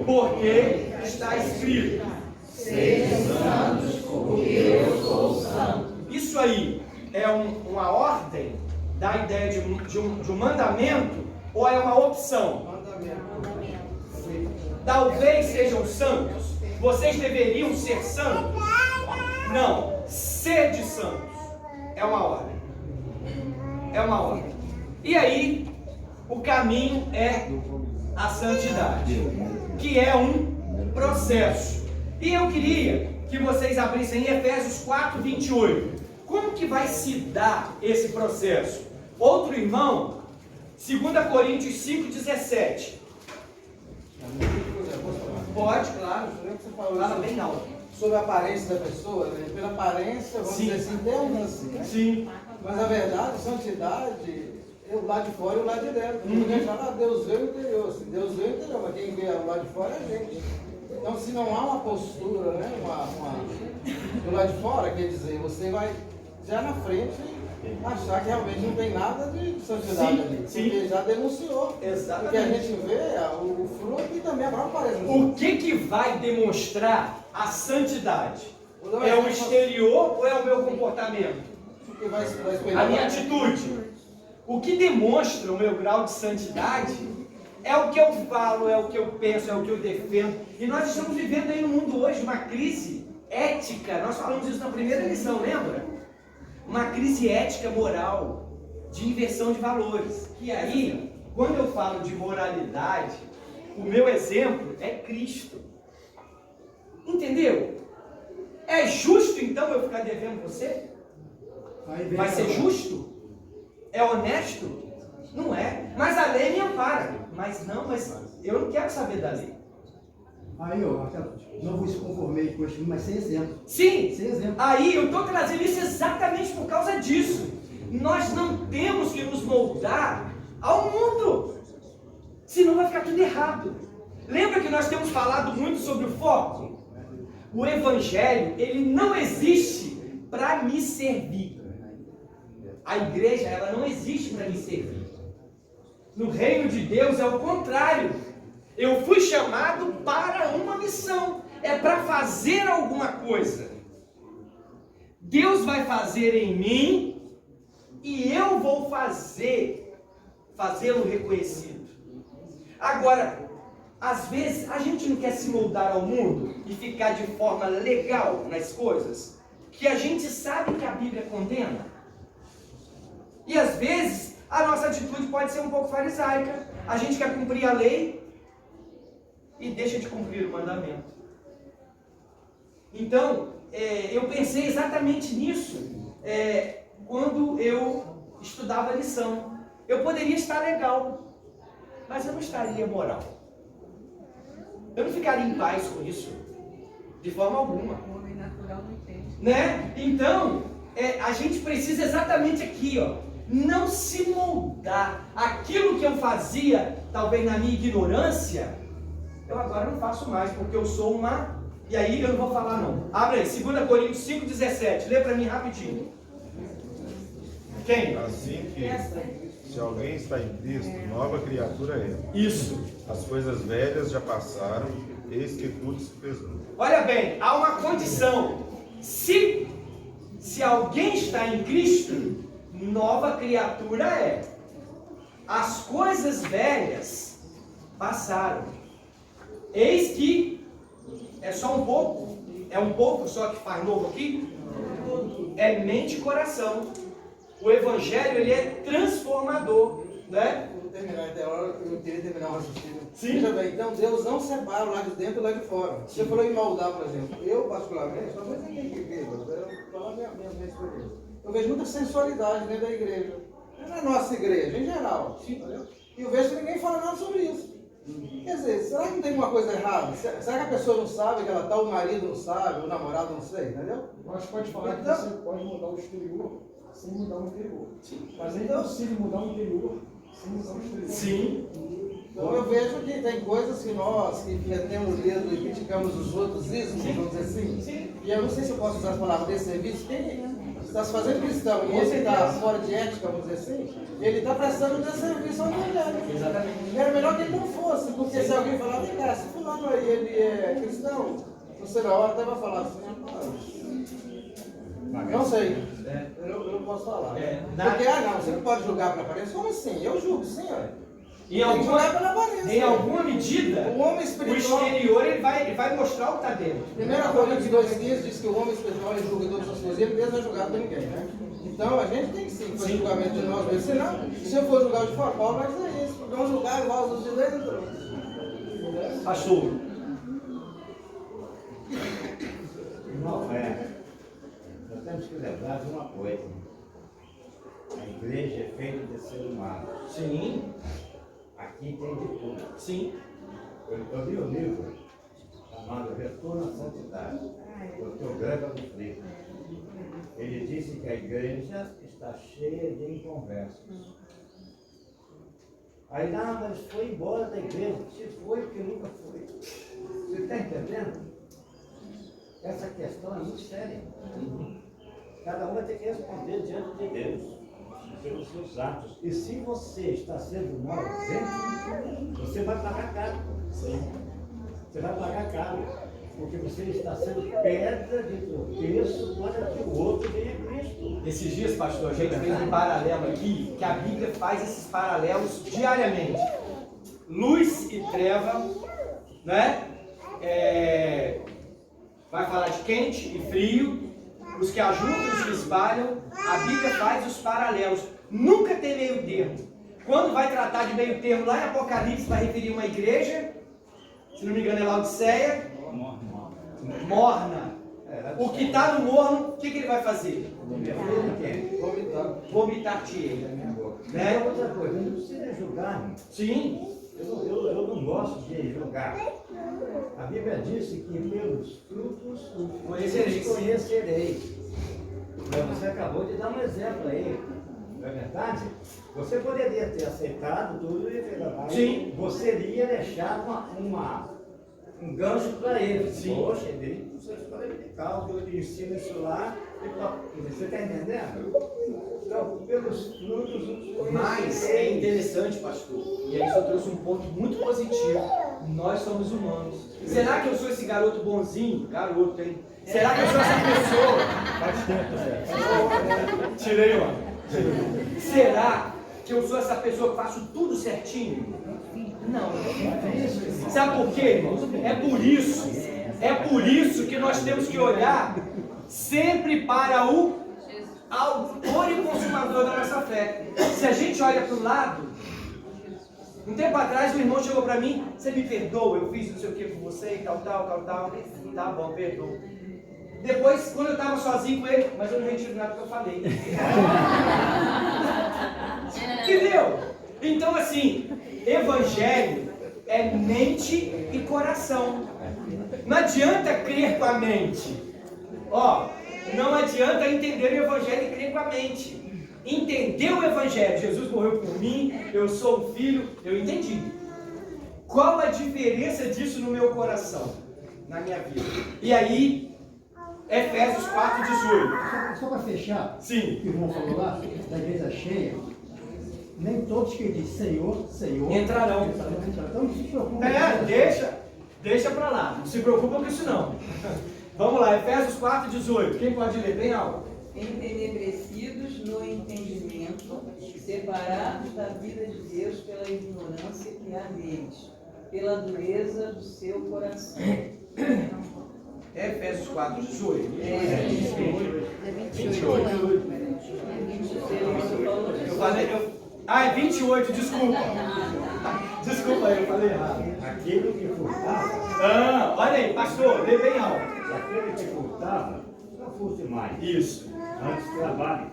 Porque está escrito: sejam santos, porque eu sou santo. Isso aí é uma ordem da ideia de um mandamento ou é uma opção? Talvez sejam santos. Vocês deveriam ser santos? Não. Ser de santos é uma ordem. É uma ordem. E aí, o caminho é a santidade, que é um processo. E eu queria que vocês abrissem em Efésios 4, 28. Como que vai se dar esse processo? Outro irmão, 2 Coríntios 5, 17. Pode, claro. Fala bem alto. sobre a aparência da pessoa, né? Pela aparência, vamos dizer assim, tem um assim, né? Sim. Mas a verdade, santidade, é o lado de fora e o lado de dentro. Ninguém fala, Deus vê o interior. Assim, Deus vê o interior, mas quem vê o lado de fora é a gente. Então, se não há uma postura, né, do lado de fora, quer dizer, você vai já na frente achar que realmente não tem nada de santidade Sim, ali. sim. Porque já denunciou. Exatamente. Porque a gente vê o fruto e também a própria aparência. O que vai demonstrar a santidade? É o exterior ou é o meu comportamento? A minha atitude. O que demonstra o meu grau de santidade é o que eu falo, é o que eu penso, é o que eu defendo. E nós estamos vivendo aí no mundo hoje uma crise ética. Nós falamos isso na primeira lição, lembra? Uma crise ética, moral, de inversão de valores. E aí, quando eu falo de moralidade, o meu exemplo é Cristo. Entendeu? É justo então eu ficar devendo você? Vai ser justo? É honesto? Não é. Mas a lei me ampara. Mas eu não quero saber da lei. Aí, ó, não vos conformei com este, mas sem exemplo. Sim. Sem exemplo. Aí eu estou trazendo isso exatamente por causa disso. Nós não temos que nos moldar ao mundo. Senão vai ficar tudo errado. Lembra que nós temos falado muito sobre o foco? O evangelho, ele não existe para me servir. A igreja, ela não existe para me servir. No reino de Deus é o contrário. Eu fui chamado para uma missão. É para fazer alguma coisa. Deus vai fazer em mim e eu vou fazê-lo reconhecido. Agora, às vezes a gente não quer se moldar ao mundo e ficar de forma legal nas coisas que a gente sabe que a Bíblia condena. E às vezes a nossa atitude pode ser um pouco farisaica. A gente quer cumprir a lei e deixa de cumprir o mandamento. Então, eu pensei exatamente nisso quando eu estudava a lição. Eu poderia estar legal, mas eu não estaria moral. Eu não ficaria em paz com isso, de forma alguma. O homem natural não entende. Né? Então, a gente precisa exatamente aqui, ó, não se moldar. Aquilo que eu fazia, talvez na minha ignorância, eu agora não faço mais, porque eu sou uma... E aí eu não vou falar não. Abre aí, 2 Coríntios 5,17. Lê para mim rapidinho. Quem? Assim que, se alguém está em Cristo, nova criatura é. Isso. As coisas velhas já passaram, eis que tudo se fez novo. Olha bem, há uma condição. Se alguém está em Cristo, nova criatura é. As coisas velhas passaram. Eis que é só um pouco, é um pouco só que faz novo aqui. É mente e coração. O evangelho, ele é transformador, né? Eu queria terminar o raciocínio. Sim. Veja bem, então Deus não separa o lado de dentro e o lado de fora. Você falou em moldar, por exemplo. Eu, particularmente, talvez ninguém que veja, eu vou falar minha experiência. Eu vejo muita sensualidade dentro da igreja. Não é na nossa igreja, em geral. Entendeu? E eu vejo que ninguém fala nada sobre isso. Quer dizer, será que não tem alguma coisa errada? Será que a pessoa não sabe que ela está, o marido não sabe, o namorado não sei, entendeu? Eu acho que pode falar Então, que você pode mudar o exterior sem mudar o interior. Sim. Mas é impossível mudar o interior sem mudar o exterior. Sim. Então eu vejo que tem coisas que nós, que metemos o dedo e criticamos os outros ismos, vamos dizer assim. Sim. E eu não sei se eu posso usar as palavras desse serviço. Quem está se fazendo cristão e ele está fora de ética, vamos dizer assim, ele está prestando serviço ao evangelho. Exatamente. Era melhor que ele não fosse, porque se alguém falar, vem cá, se fulano aí ele é cristão, você na hora até vai falar assim, não sei. Eu não posso falar. Porque, não, você não pode julgar pela aparência. Como assim? Eu julgo, sim, olha. Em alguma medida, o homem o espiritual, exterior ele vai mostrar o que está dentro. 1 Coríntios 2,15 diz que o homem espiritual é julgador de suas coisas, ele mesmo não é julgado por ninguém, né? Então a gente tem que sim fazer julgamento de nós mesmos. Senão, se eu for julgar de fora, Paulo vai dizer isso. Não julgar igual aos direitos. Pastor. Não, nós temos que lembrar de uma coisa. A igreja é feita de ser humano. Sim. Aqui tem de tudo. Sim. Eu li o livro chamado Retorno à Santidade, do Dr. Gregory do Frico. Ele disse que a igreja está cheia de inconversos. Aí, não, mas foi embora da igreja. Se foi, porque nunca foi. Você está entendendo? Essa questão é muito séria. Cada um vai ter que responder diante de Deus pelos seus atos. E se você está sendo um mau exemplo, você vai pagar caro. Você vai pagar caro. Porque você está sendo pedra de tropeço para que o outro venha a Cristo. Esses dias, pastor, a gente fez um paralelo aqui, que a Bíblia faz esses paralelos diariamente. Luz e treva, né? Vai falar de quente e frio, os que ajuntam e os que espalham. A Bíblia faz os paralelos. Nunca tem meio termo. Quando vai tratar de meio termo, lá em Apocalipse vai referir uma igreja, se não me engano é Laodiceia, morna. O que está no morno, o que ele vai fazer? Vomitar-te ele. Né? Outra coisa, não precisa julgar. Sim. Eu não gosto de julgar. A Bíblia disse que pelos frutos os conhecereis. Você acabou de dar um exemplo aí. Não é verdade? Você poderia ter aceitado tudo e sim, você iria deixar um gancho para ele. Sim. Poxa, ele não sei escola dominical, ele ensina isso lá. Você está entendendo? Então, pelos frutos os conhecereis. Mas é interessante, pastor, e aí isso trouxe um ponto muito positivo. Nós somos humanos. Será que eu sou esse garoto bonzinho? Garoto, hein? Será que eu sou essa pessoa? Faz tempo, Tirei, ó. Será que eu sou essa pessoa que faço tudo certinho? Não. Sabe por quê, irmãos? É por isso que nós temos que olhar sempre para o autor e consumador da nossa fé. Se a gente olha para o lado, um tempo atrás o irmão chegou para mim, você me perdoa, eu fiz não sei o que com você e tal. Tá bom, perdoa. Depois, quando eu estava sozinho com ele, mas eu não retiro nada que eu falei. Entendeu? Então assim, evangelho é mente e coração. Não adianta crer com a mente. Não adianta entender o evangelho e crer com a mente. Entender o evangelho, Jesus morreu por mim, eu sou um filho, eu entendi. Qual a diferença disso no meu coração, na minha vida? E aí, Efésios 4:18. Só para fechar, sim, o que o irmão falou lá, da igreja cheia, nem todos que dizem Senhor, Senhor, entrarão. Então não se preocupe. Deixa para lá, não se preocupa com isso não. Vamos lá, Efésios 4:18. Quem pode ler bem alto? Entenebrecidos no entendimento, separados da vida de Deus pela ignorância que há neles, pela dureza do seu coração. Efésios 4:18. É 28. Eu falei. É 28, desculpa. Desculpa aí, eu falei errado. Aquele que furtava. Olha aí, pastor, lê bem alto. Aquele que furtava, não furte mais. Isso. Antes trabalhe,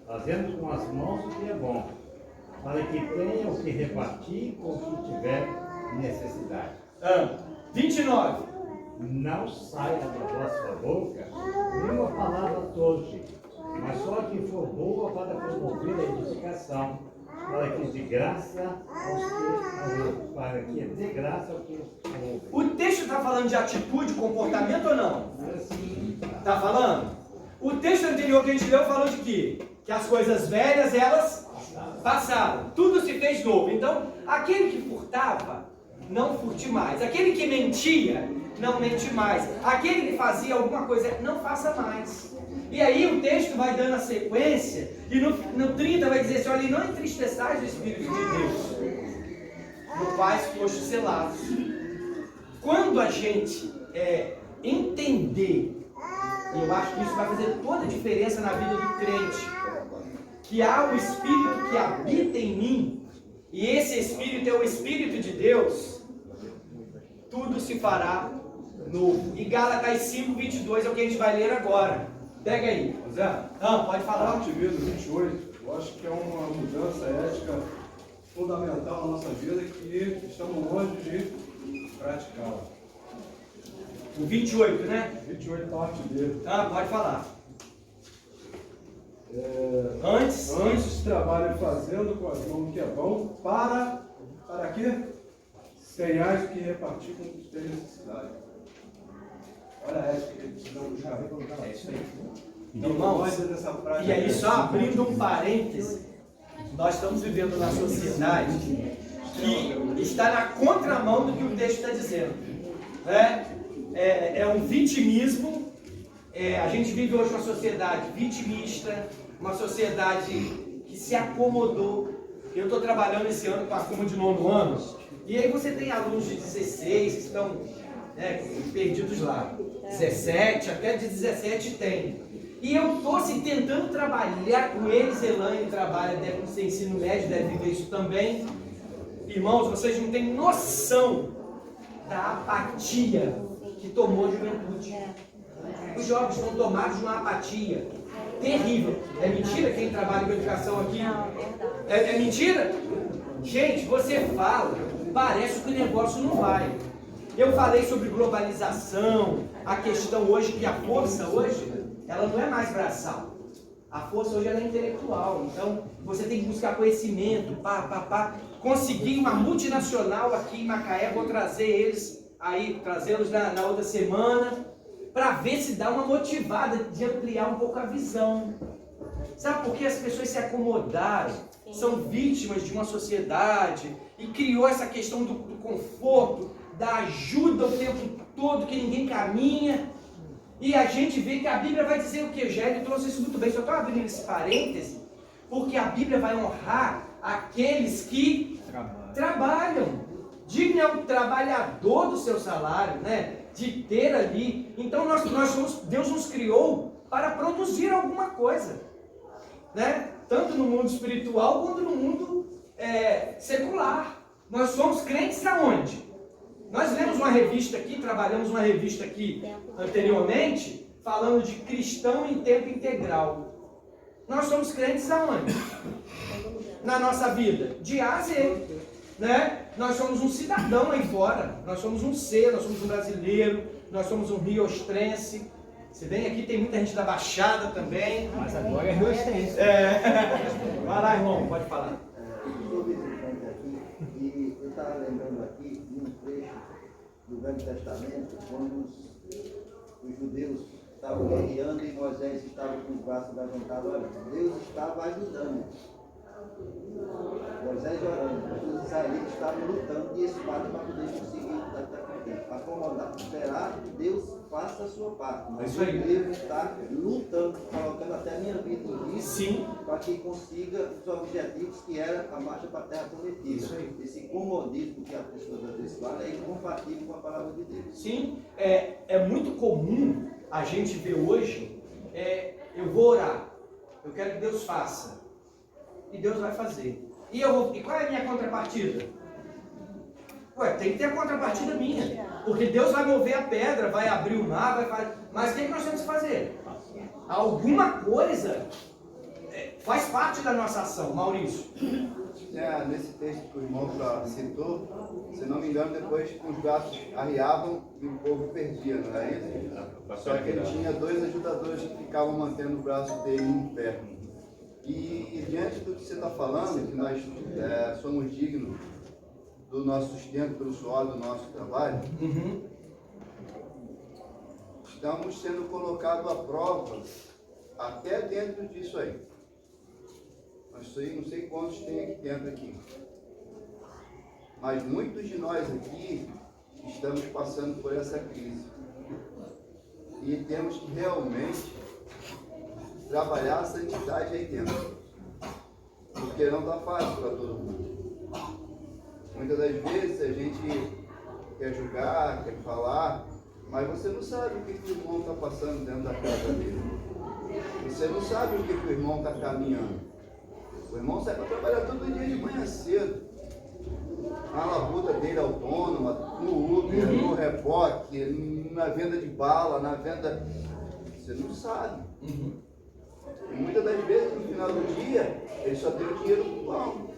fazendo com as mãos o que é bom, para que tenha o que repartir com o que tiver necessidade. 29. Não saia da vossa boca nenhuma palavra torpe, mas só que for boa para promover a edificação, para que de graça dê graça ao que ouvem. O texto está falando de atitude, comportamento ou não? Sim. Está falando? O texto anterior que a gente leu falou de quê? Que as coisas velhas, elas passaram. Tudo se fez novo. Então, aquele que furtava, não furte mais. Aquele que mentia, não mente mais. Aquele que fazia alguma coisa, não faça mais. E aí o texto vai dando a sequência, e no 30 vai dizer assim, olha, não entristeçais o Espírito de Deus, no quais foste selados. Quando a gente entender, e eu acho que isso vai fazer toda a diferença na vida do crente, que há o Espírito que habita em mim, e esse Espírito é o Espírito de Deus, tudo se fará novo. E Gálatas 5:22 é o que a gente vai ler agora. Pega aí, Zé. Pode falar. Parte B do 28, eu acho que é uma mudança ética fundamental na nossa vida que estamos longe de praticá-la. O 28, né? 28 parte dele. Ah, pode falar. Antes trabalhe fazendo com as mãos o que é bom, para quê? Tenhais que repartir com os que têm necessidade. Olha essa que eles precisam buscar. É isso aí. Irmãos, e aí só abrindo um parêntese, nós estamos vivendo na sociedade que está na contramão do que o texto está dizendo. Né? É um vitimismo. A gente vive hoje uma sociedade vitimista, uma sociedade que se acomodou. Eu estou trabalhando esse ano com a turma de 9º ano, e aí você tem alunos de 16 que estão perdidos lá. 17, até de 17 tem. E eu estou tentando trabalhar com eles. Elaine trabalha, deve ser ensino médio, deve ver isso também. Irmãos, vocês não têm noção da apatia que tomou a juventude. Os jovens estão tomados de uma apatia terrível. É mentira quem trabalha com educação aqui? É mentira? Gente, você fala, parece que o negócio não vai. Eu falei sobre globalização, a questão hoje que a força hoje, ela não é mais braçal. A força hoje ela é intelectual. Então, você tem que buscar conhecimento, conseguir uma multinacional aqui em Macaé, vou trazer eles aí, trazê-los na outra semana, para ver se dá uma motivada de ampliar um pouco a visão. Sabe por que as pessoas se acomodaram? São vítimas de uma sociedade e criou essa questão do conforto, da ajuda o tempo todo, que ninguém caminha. E a gente vê que a Bíblia vai dizer o que? Ele trouxe isso muito bem. Só estou abrindo esse parêntese, porque a Bíblia vai honrar aqueles que trabalham. Digne é o trabalhador do seu salário, né? De ter ali. Então Deus nos criou para produzir alguma coisa, né? Tanto no mundo espiritual quanto no mundo secular. Nós somos crentes aonde? Nós lemos uma revista aqui, trabalhamos uma revista aqui anteriormente, falando de cristão em tempo integral. Nós somos crentes aonde? Na nossa vida? De A a Z, né? Nós somos um cidadão aí fora, nós somos um ser, nós somos um brasileiro, nós somos um riostrense. Se bem aqui tem muita gente da Baixada também. Mas agora é riostrense. Vai lá, irmão, pode falar. Estou visitando aqui e eu estava lembrando aqui de um trecho do Velho Testamento, quando os judeus estavam guerreando e Moisés estava com os braços levantados. Olha, Deus estava ajudando. Moisés orando, os israelitas estavam lutando de espada para poder conseguir acomodar, esperar que Deus faça a sua parte. Mas eu devo estar lutando, colocando até a minha vida em risco para que consiga os objetivos que era a marcha para a terra prometida. Esse comodismo que a pessoa às vezes fala é incompatível com a palavra de Deus. Sim, é muito comum a gente ver hoje, eu vou orar, eu quero que Deus faça. E Deus vai fazer. E qual é a minha contrapartida? Tem que ter a contrapartida minha. Porque Deus vai mover a pedra, vai abrir o mar, vai fazer. Mas o que nós temos que fazer? Alguma coisa faz parte da nossa ação, Maurício. Nesse texto que o irmão citou, se não me engano, depois os braços arriavam e o povo perdia, não é isso? Só que ele tinha 2 ajudadores que ficavam mantendo o braço dele em pé. E diante do que você está falando, que nós somos dignos do nosso sustento pelo suor do nosso trabalho, estamos sendo colocados à prova até dentro disso aí. Não sei quantos tem aqui dentro aqui. Mas muitos de nós aqui estamos passando por essa crise. E temos que realmente trabalhar a santidade aí dentro, porque não está fácil para todo mundo. Muitas das vezes a gente quer julgar, quer falar, mas você não sabe o que o irmão está passando dentro da casa dele. Você não sabe o que o irmão está caminhando. O irmão sai para trabalhar todo dia de manhã cedo, na labuta dele autônoma, no Uber, no reboque, na venda de bala, na venda... Você não sabe. E muitas das vezes, no final do dia, ele só tem o dinheiro pro pão.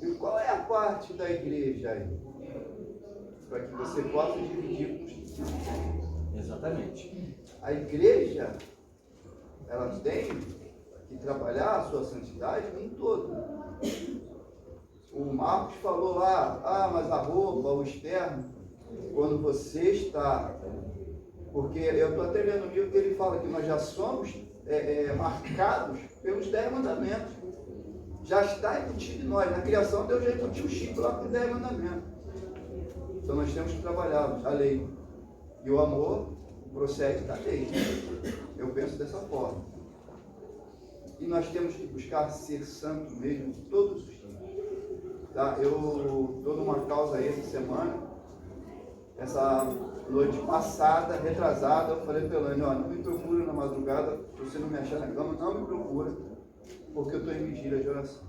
E qual é a parte da igreja aí? para que você possa dividir com os que têm. Exatamente. A igreja, ela tem que trabalhar a sua santidade em todo. O Marcos falou lá, mas a roupa, o externo, quando você está... Porque eu estou até lendo um livro que ele fala que nós já somos marcados pelos 10 mandamentos. Já está embutido em nós. Na criação, Deus já embutiu o Chico lá com os 10 mandamentos. Então nós temos que trabalhar a lei. E o amor procede da lei. Eu penso dessa forma. E nós temos que buscar ser santo mesmo todos os dias. Tá? Eu estou numa causa aí essa semana. Essa noite passada, retrasada, eu falei para Elane, não me procura na madrugada, se você não me achar na cama, não me procura, porque eu estou em vigília de oração.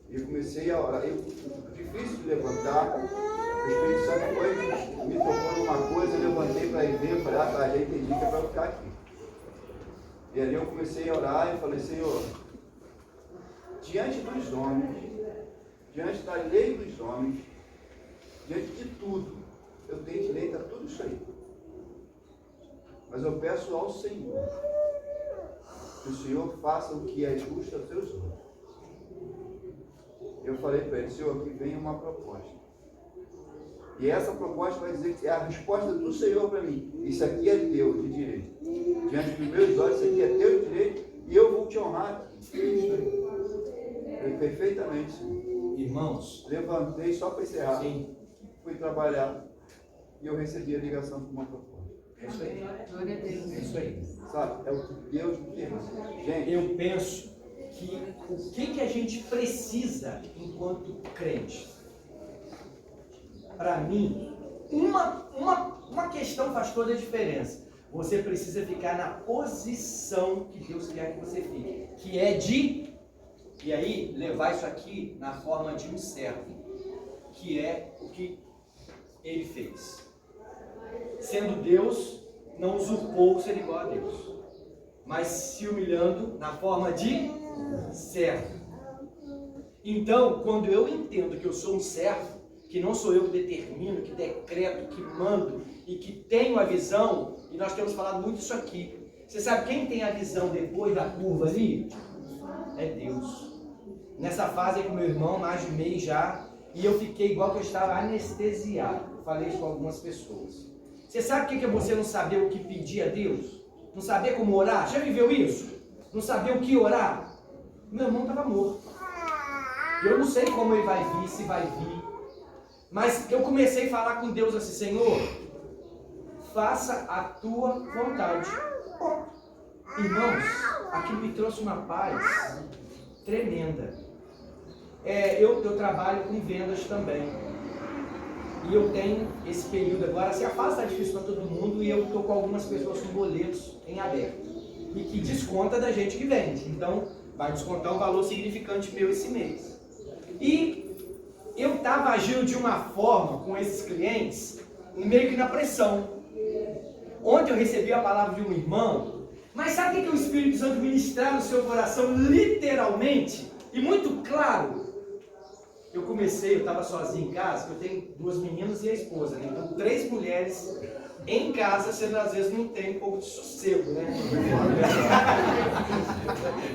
E eu comecei a orar. Difícil de levantar. O Espírito Santo foi, me tocou numa coisa, eu levantei para ir ver, eu falei, já entendi que é para ficar aqui. E ali eu comecei a orar e falei, Senhor, diante dos homens, diante da lei dos homens, diante de tudo, eu tenho direito a tudo isso aí. Mas eu peço ao Senhor que o Senhor faça o que é justo aos seus olhos. Eu falei para ele, Senhor, aqui vem uma proposta. E essa proposta vai dizer que é a resposta do Senhor para mim. Isso aqui é teu de direito. Diante dos meus olhos, isso aqui é teu de direito e eu vou te honrar. Perfeitamente, Senhor. Irmãos, levantei só para encerrar. Sim. Fui trabalhar e eu recebi a ligação com uma proposta. É isso aí. É isso aí. Sabe? É o que Deus me deu. Gente, eu penso que o que a gente precisa enquanto crente? Para mim, uma questão faz toda a diferença. Você precisa ficar na posição que Deus quer que você fique, que é de, e aí levar isso aqui na forma de um servo, que é o que ele fez. Sendo Deus, não usurpou ser igual a Deus, mas se humilhando na forma de servo. Então, quando eu entendo que eu sou um servo, que não sou eu que determino, que decreto, que mando e que tenho a visão, e nós temos falado muito isso aqui. Você sabe quem tem a visão depois da curva ali? É Deus. Nessa fase aí com meu irmão, mais de mês já, e eu fiquei igual que eu estava anestesiado. Falei isso com algumas pessoas. Você sabe o que é você não saber o que pedir a Deus? Não saber como orar? Já viveu isso? Não saber o que orar? Meu irmão estava morto. Eu não sei como ele vai vir, se vai vir. Mas eu comecei a falar com Deus assim, Senhor, faça a tua vontade. Irmãos, aquilo me trouxe uma paz tremenda. Eu trabalho com vendas também. E eu tenho esse período agora, se a fase está difícil para todo mundo e eu estou com algumas pessoas com boletos em aberto. E que desconta da gente que vende. Então, vai descontar um valor significante meu esse mês. E eu estava agindo de uma forma com esses clientes, meio que na pressão. Ontem eu recebi a palavra de um irmão, mas sabe o que o Espírito Santo ministrar no seu coração, literalmente, e muito claro? Eu estava sozinho em casa, eu tenho 2 meninas e a esposa, né? Então 3 mulheres em casa, você às vezes não tem um pouco de sossego, né?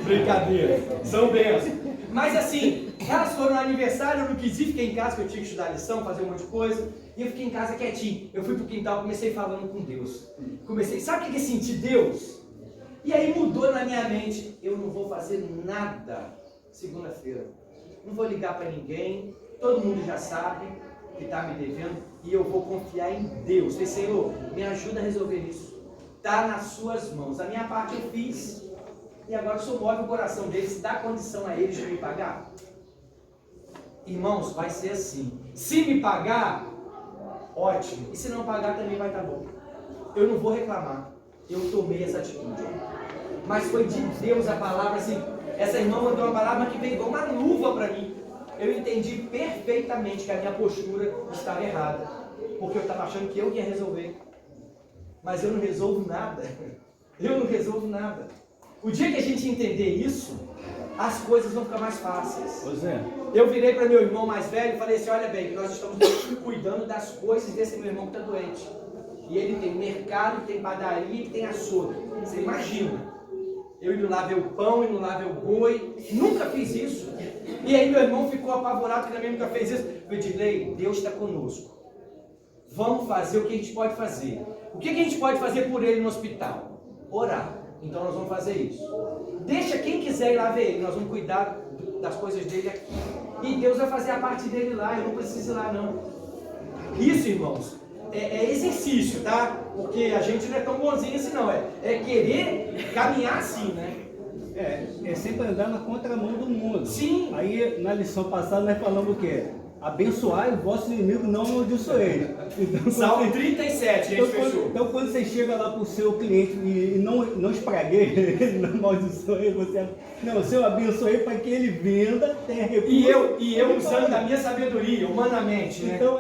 Brincadeira, são bênçãos. Mas assim, elas foram no aniversário, eu não quis ir, fiquei em casa, porque eu tinha que estudar lição, fazer um monte de coisa, e eu fiquei em casa quietinho. Eu fui pro quintal, comecei falando com Deus. Sabe o que é sentir Deus? E aí mudou na minha mente, eu não vou fazer nada segunda-feira. Não vou ligar para ninguém, todo mundo já sabe que está me devendo, e eu vou confiar em Deus. Falei, Senhor, me ajuda a resolver isso. Está nas suas mãos. A minha parte eu fiz. E agora o Senhor move o coração deles, dá condição a eles de me pagar? Irmãos, vai ser assim. Se me pagar, ótimo. E se não pagar, também vai estar bom. Eu não vou reclamar. Eu tomei essa atitude. Mas foi de Deus a palavra assim. Essa irmã mandou uma palavra que veio igual uma luva para mim. Eu entendi perfeitamente que a minha postura estava errada. Porque eu estava achando que eu ia resolver. Mas eu não resolvo nada. Eu não resolvo nada. O dia que a gente entender isso, as coisas vão ficar mais fáceis. Ô Zé, Eu virei para meu irmão mais velho e falei assim, olha bem, nós estamos cuidando das coisas desse meu irmão que está doente. E ele tem mercado, tem padaria e tem açougue. Você imagina. Eu indo lá ver o pão, indo lá ver o boi. Nunca fiz isso. E aí meu irmão ficou apavorado, que também nunca fez isso. Eu disse, Deus está conosco. Vamos fazer o que a gente pode fazer. O que a gente pode fazer por ele no hospital? Orar. Então nós vamos fazer isso. Deixa quem quiser ir lá ver ele. Nós vamos cuidar das coisas dele aqui. E Deus vai fazer a parte dele lá. Eu não preciso ir lá não. Isso, irmãos, é exercício, tá? Porque a gente não é tão bonzinho assim não. É querer caminhar assim, né? É sempre andar na contramão do mundo. Sim. Aí na lição passada nós falamos o quê? Abençoai o vosso inimigo, não amaldiçoeis. Então, Salmo 37, a gente fechou. Então quando você chega lá para o seu cliente e não espragueie ele, não amaldiçoe, você... Não, se eu abençoei para que ele venda, tenha recurso. E eu usando a minha sabedoria, humanamente, né? Então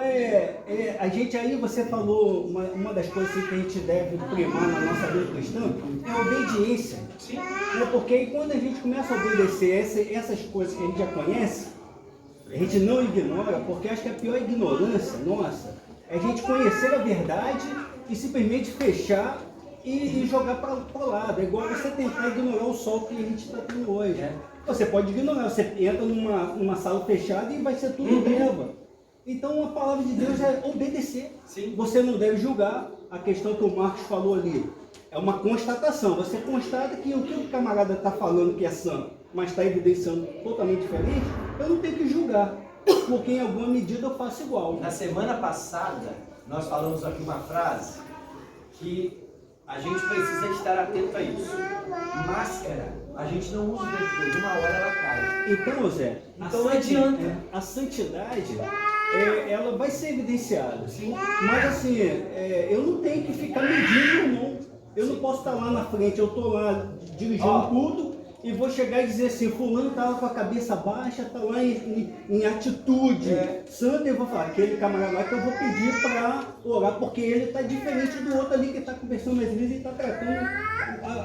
a gente aí, você falou, uma das coisas que a gente deve primar na nossa vida cristã é a obediência. Sim. Porque quando a gente começa a obedecer essas coisas que a gente já conhece, a gente não ignora, porque acho que a pior ignorância nossa é a gente conhecer a verdade e simplesmente fechar e jogar para o lado. É igual você tentar ignorar o sol que a gente está tendo hoje. Você pode ignorar, você entra numa sala fechada e vai ser tudo treva. Então a palavra de Deus é obedecer. Sim. Você não deve julgar. A questão que o Marcos falou ali é uma constatação. Você constata que o que o camarada está falando que é santo, mas está evidenciando totalmente diferente, eu não tenho que julgar, porque em alguma medida eu faço igual. Na semana passada, nós falamos aqui uma frase que a gente precisa estar atento a isso. Máscara, a gente não usa o tempo todo, uma hora ela cai. Então, Zé, então não adianta. A santidade, ela vai ser evidenciada. Sim. Mas assim, eu não tenho que ficar medindo, não. Eu não posso estar lá na frente, eu estou lá dirigindo um culto e vou chegar e dizer assim, fulano está lá com a cabeça baixa, está lá em atitude santa, e eu vou falar, aquele camarada lá que eu vou pedir para orar, porque ele está diferente do outro ali que está conversando mais vezes e está tratando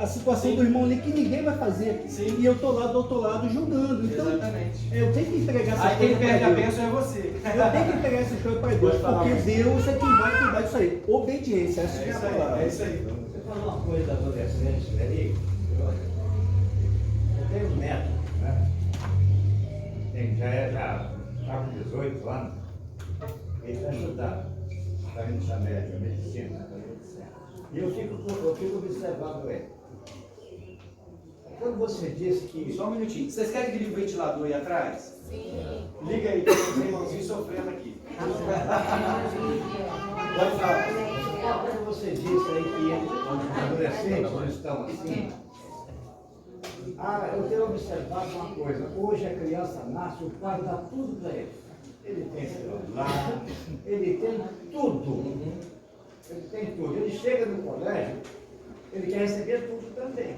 a situação do irmão ali que ninguém vai fazer. Sim. E eu estou lá do outro lado julgando. Então, exatamente. Eu tenho que entregar essa coisa. Aí quem perde a bênção é você. Eu tenho que entregar essa coisa para Deus, porque Deus é quem vai cuidar disso aí. Obediência, essa é a palavra. É isso aí. Você falou uma coisa da adolescente ali. Eu tenho um neto, né? Ele já está com 18 anos. Ele está estudando, está indo para média, medicina. E eu fico observando ele. Quando você disse que... Só um minutinho. Vocês querem que ligue o ventilador aí atrás? Sim. Liga aí, tem uns irmãozinhos sofrendo aqui. Pode falar. Quando você disse aí que os adolescentes estão assim... eu tenho observado uma coisa. Hoje a criança nasce, o pai dá tudo para ele. Ele tem celular, ele tem tudo. Ele tem tudo. Ele chega no colégio, ele quer receber tudo também.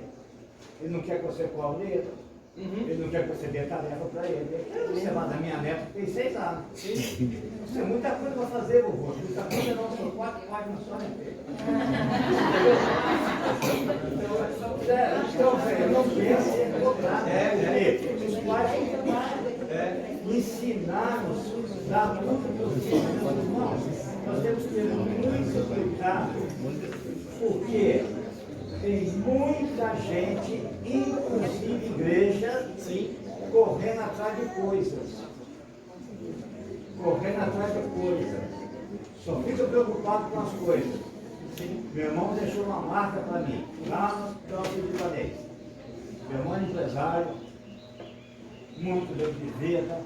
Ele não quer que você cobre ele. Ele não quer que você dê tarefa para ele. Você vai da minha neta que tem 6 anos. Isso é muita coisa para fazer, vovô. Muita coisa não, são 4 páginas só, né? Então, velho, não pensa em cobrar. Os pais têm que ensinar-nos, dar tudo para os filhos. Irmãos, nós temos que ter muito cuidado, porque tem muita gente, inclusive igreja, correndo atrás de coisas. Correndo atrás de coisas. Só fica preocupado com as coisas. Meu irmão deixou uma marca para mim, lá no campo de Ipanês. Meu irmão é empresário, muito tempo de vida,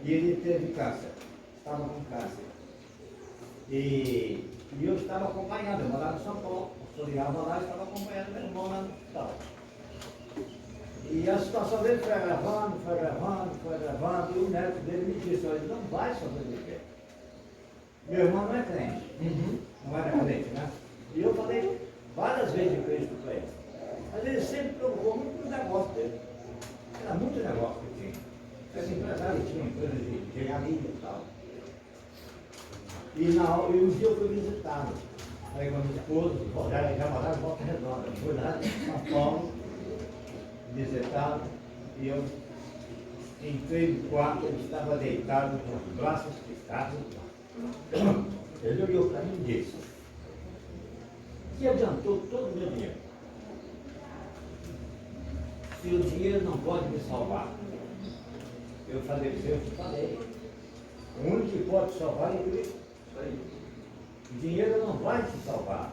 e ele teve câncer. Estava com câncer. E eu estava acompanhando, eu morava em São Paulo. Estudava lá e estava acompanhando meu irmão lá no hospital. E a situação dele foi agravando, e o neto dele me disse, olha, ele não vai sobreviver. Meu irmão não é crente, não era crente, né? E eu falei várias vezes de Cristo para ele. Mas ele sempre preocupou muito com o negócio dele. Era muito negócio que tinha. Esse empresário tinha uma empresa de engenharia e tal. E um dia eu fui visitá-lo. Aí com a minha esposa, já morava em Volta Redonda, fui lá em São Paulo, visitá-lo, e eu Entrei no quarto, ele estava deitado com os braços esticados. Ele olhou para mim e disse: que adiantou todo o meu dinheiro? Se o dinheiro não pode me salvar. Eu falei: o único que pode salvar é Cristo. O dinheiro não vai te salvar.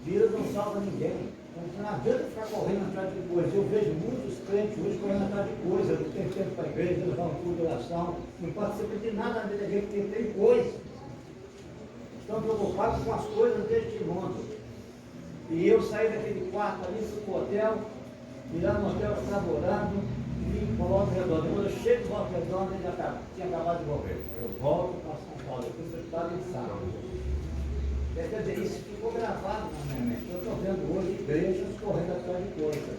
O dinheiro não salva ninguém. Não adianta ficar correndo atrás de coisas. Eu vejo muitos crentes hoje correndo atrás de coisas. Não tem tempo para a igreja, não vão por oração, não participa de nada na vida da gente, porque tem coisa. Estão preocupados com as coisas deste mundo. E eu saí daquele quarto ali, fui para o hotel, e lá no hotel eu estava orando, vim para o Volta Redonda. Quando eu chego no Volta Redonda, ele já tinha acabado de morrer. Eu volto para São Paulo, eu fui hospital em sábado. Quer dizer, isso ficou gravado na minha mente. Eu estou vendo hoje igrejas correndo atrás de coisas.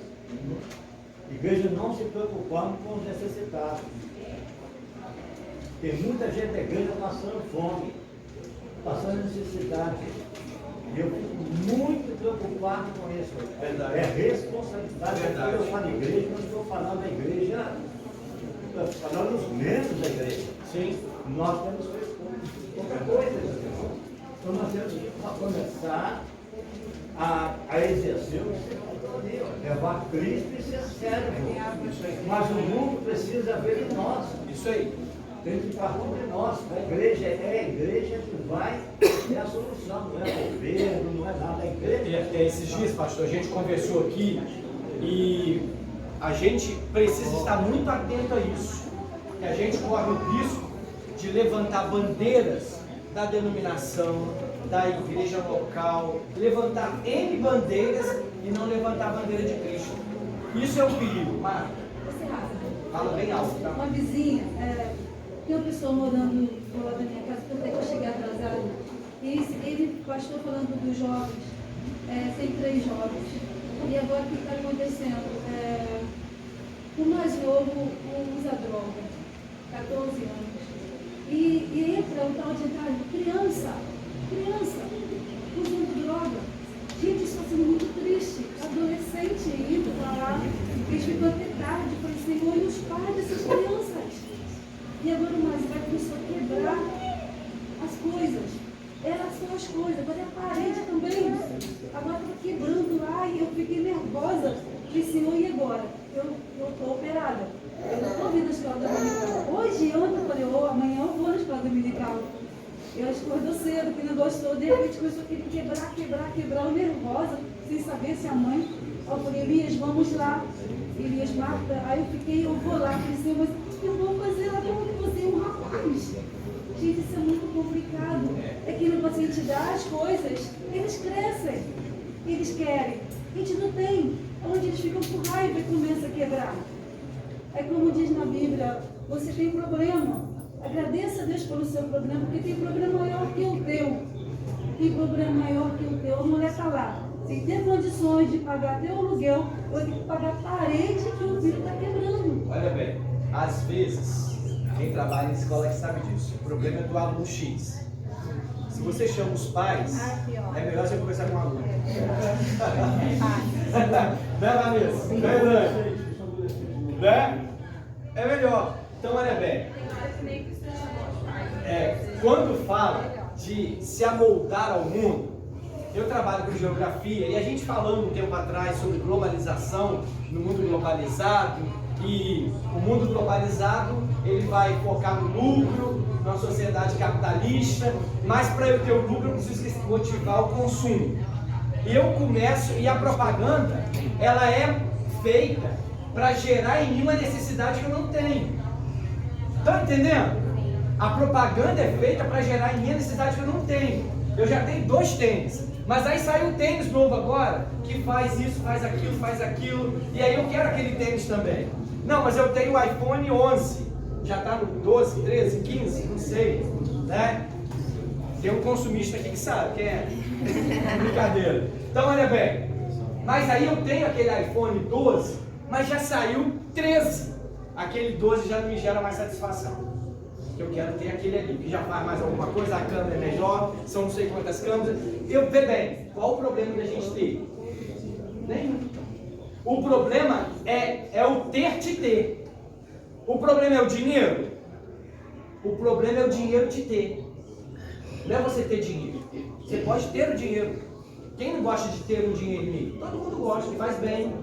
Igreja não se preocupando com os necessitados. Tem muita gente da igreja passando fome, passando necessidade. E eu fico muito preocupado com isso. Verdade. É responsabilidade. Quando eu falo igreja, não estou falando da igreja, estou falando dos membros da igreja. Sim. Nós temos feito pouca coisa. Então nós temos que começar a exercer o que você falou ali, levar Cristo e ser servo. Mas o mundo precisa ver em nós. Isso aí. Tem que partir de nós. A igreja é a igreja que vai ter a solução, não é governo, não é nada. A igreja. Esses dias, pastor, a gente conversou aqui e a gente precisa estar muito atento a isso. Que a gente corre o risco de levantar bandeiras da denominação, da igreja local, levantar N bandeiras e não levantar a bandeira de Cristo. Isso é o perigo. Marca. Fala bem alto, tá? Uma vizinha, tem uma pessoa morando do lado da minha casa, que até que eu cheguei atrasada. E ele, pastor, falando dos jovens, tem 3 jovens. E agora o que está acontecendo? O mais novo usa droga, 14 anos. E entra o tal de entrar criança, usando droga. Gente, isso está sendo muito triste. Adolescente indo para lá, eles ficam até tarde, por Senhor, e os pais dessas crianças. E agora o mais vai começar a quebrar as coisas. Elas são as coisas, agora é a parede também. Agora está quebrando lá e eu fiquei nervosa. Falei, Senhor, e agora? Eu estou operada. Eu não estou vindo na escola dominical. Hoje, ontem, eu falei, amanhã eu vou na escola dominical. Eu acordou cedo, que não gostou, de repente começou a quebrar, eu nervosa, sem saber se a mãe. Eu falei, Elias, vamos lá. Elias, Marta, aí eu vou lá. Falei, Senhor, mas o que eu vou fazer lá? Como você é um rapaz? Gente, isso é muito complicado. É que quando a gente dá as coisas, eles crescem, eles querem. A gente não tem. Onde eles ficam com raiva e começam a quebrar. É como diz na Bíblia, você tem problema. Agradeça a Deus pelo seu problema, porque tem problema maior que o teu. Tem problema maior que o teu. A mulher está lá, sem ter condições de pagar teu aluguel, eu tenho que pagar a parede que o filho está quebrando. Olha bem, às vezes, quem trabalha em escola que sabe disso, o problema é do aluno X. Se você chama os pais, é melhor você conversar com o aluno. Né, Vanessa? Né? É melhor. Então, olha bem. Quando fala de se amoldar ao mundo, eu trabalho com geografia e a gente falando um tempo atrás sobre globalização, no mundo globalizado, e o mundo globalizado ele vai focar no lucro, numa sociedade capitalista, mas para eu ter o lucro eu preciso motivar o consumo. E eu começo, e a propaganda, ela é feita para gerar em mim uma necessidade que eu não tenho. Estão entendendo? A propaganda é feita para gerar em mim a necessidade que eu não tenho. Eu já tenho 2 tênis, mas aí sai um tênis novo agora, que faz isso, faz aquilo, e aí eu quero aquele tênis também. Não, mas eu tenho o iPhone 11, já está no 12, 13, 15, não sei, né? Tem um consumista aqui que sabe, que é brincadeira. Então, olha bem, mas aí eu tenho aquele iPhone 12, mas já saiu 13. Aquele 12 já não me gera mais satisfação. Eu quero ter aquele ali, que já faz mais alguma coisa, a câmera é melhor, são não sei quantas câmeras. Eu, bem, qual o problema da gente ter? Nenhum. O problema é o ter te ter. O problema é o dinheiro? O problema é o dinheiro de ter. Não é você ter dinheiro. Você pode ter o dinheiro. Quem não gosta de ter um dinheirinho? Todo mundo gosta, que faz bem.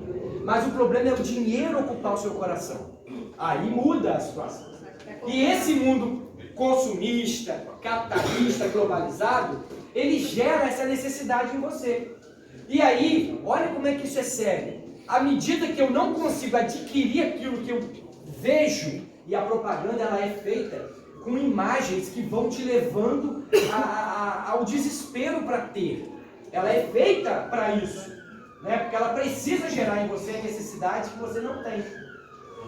Mas o problema é o dinheiro ocupar o seu coração. Aí muda a situação. E esse mundo consumista, capitalista, globalizado, ele gera essa necessidade em você. E aí, olha como é que isso é sério. À medida que eu não consigo adquirir aquilo que eu vejo, e a propaganda ela é feita com imagens que vão te levando ao desespero para ter. Ela é feita para isso, né? Porque ela precisa gerar em você a necessidade que você não tem.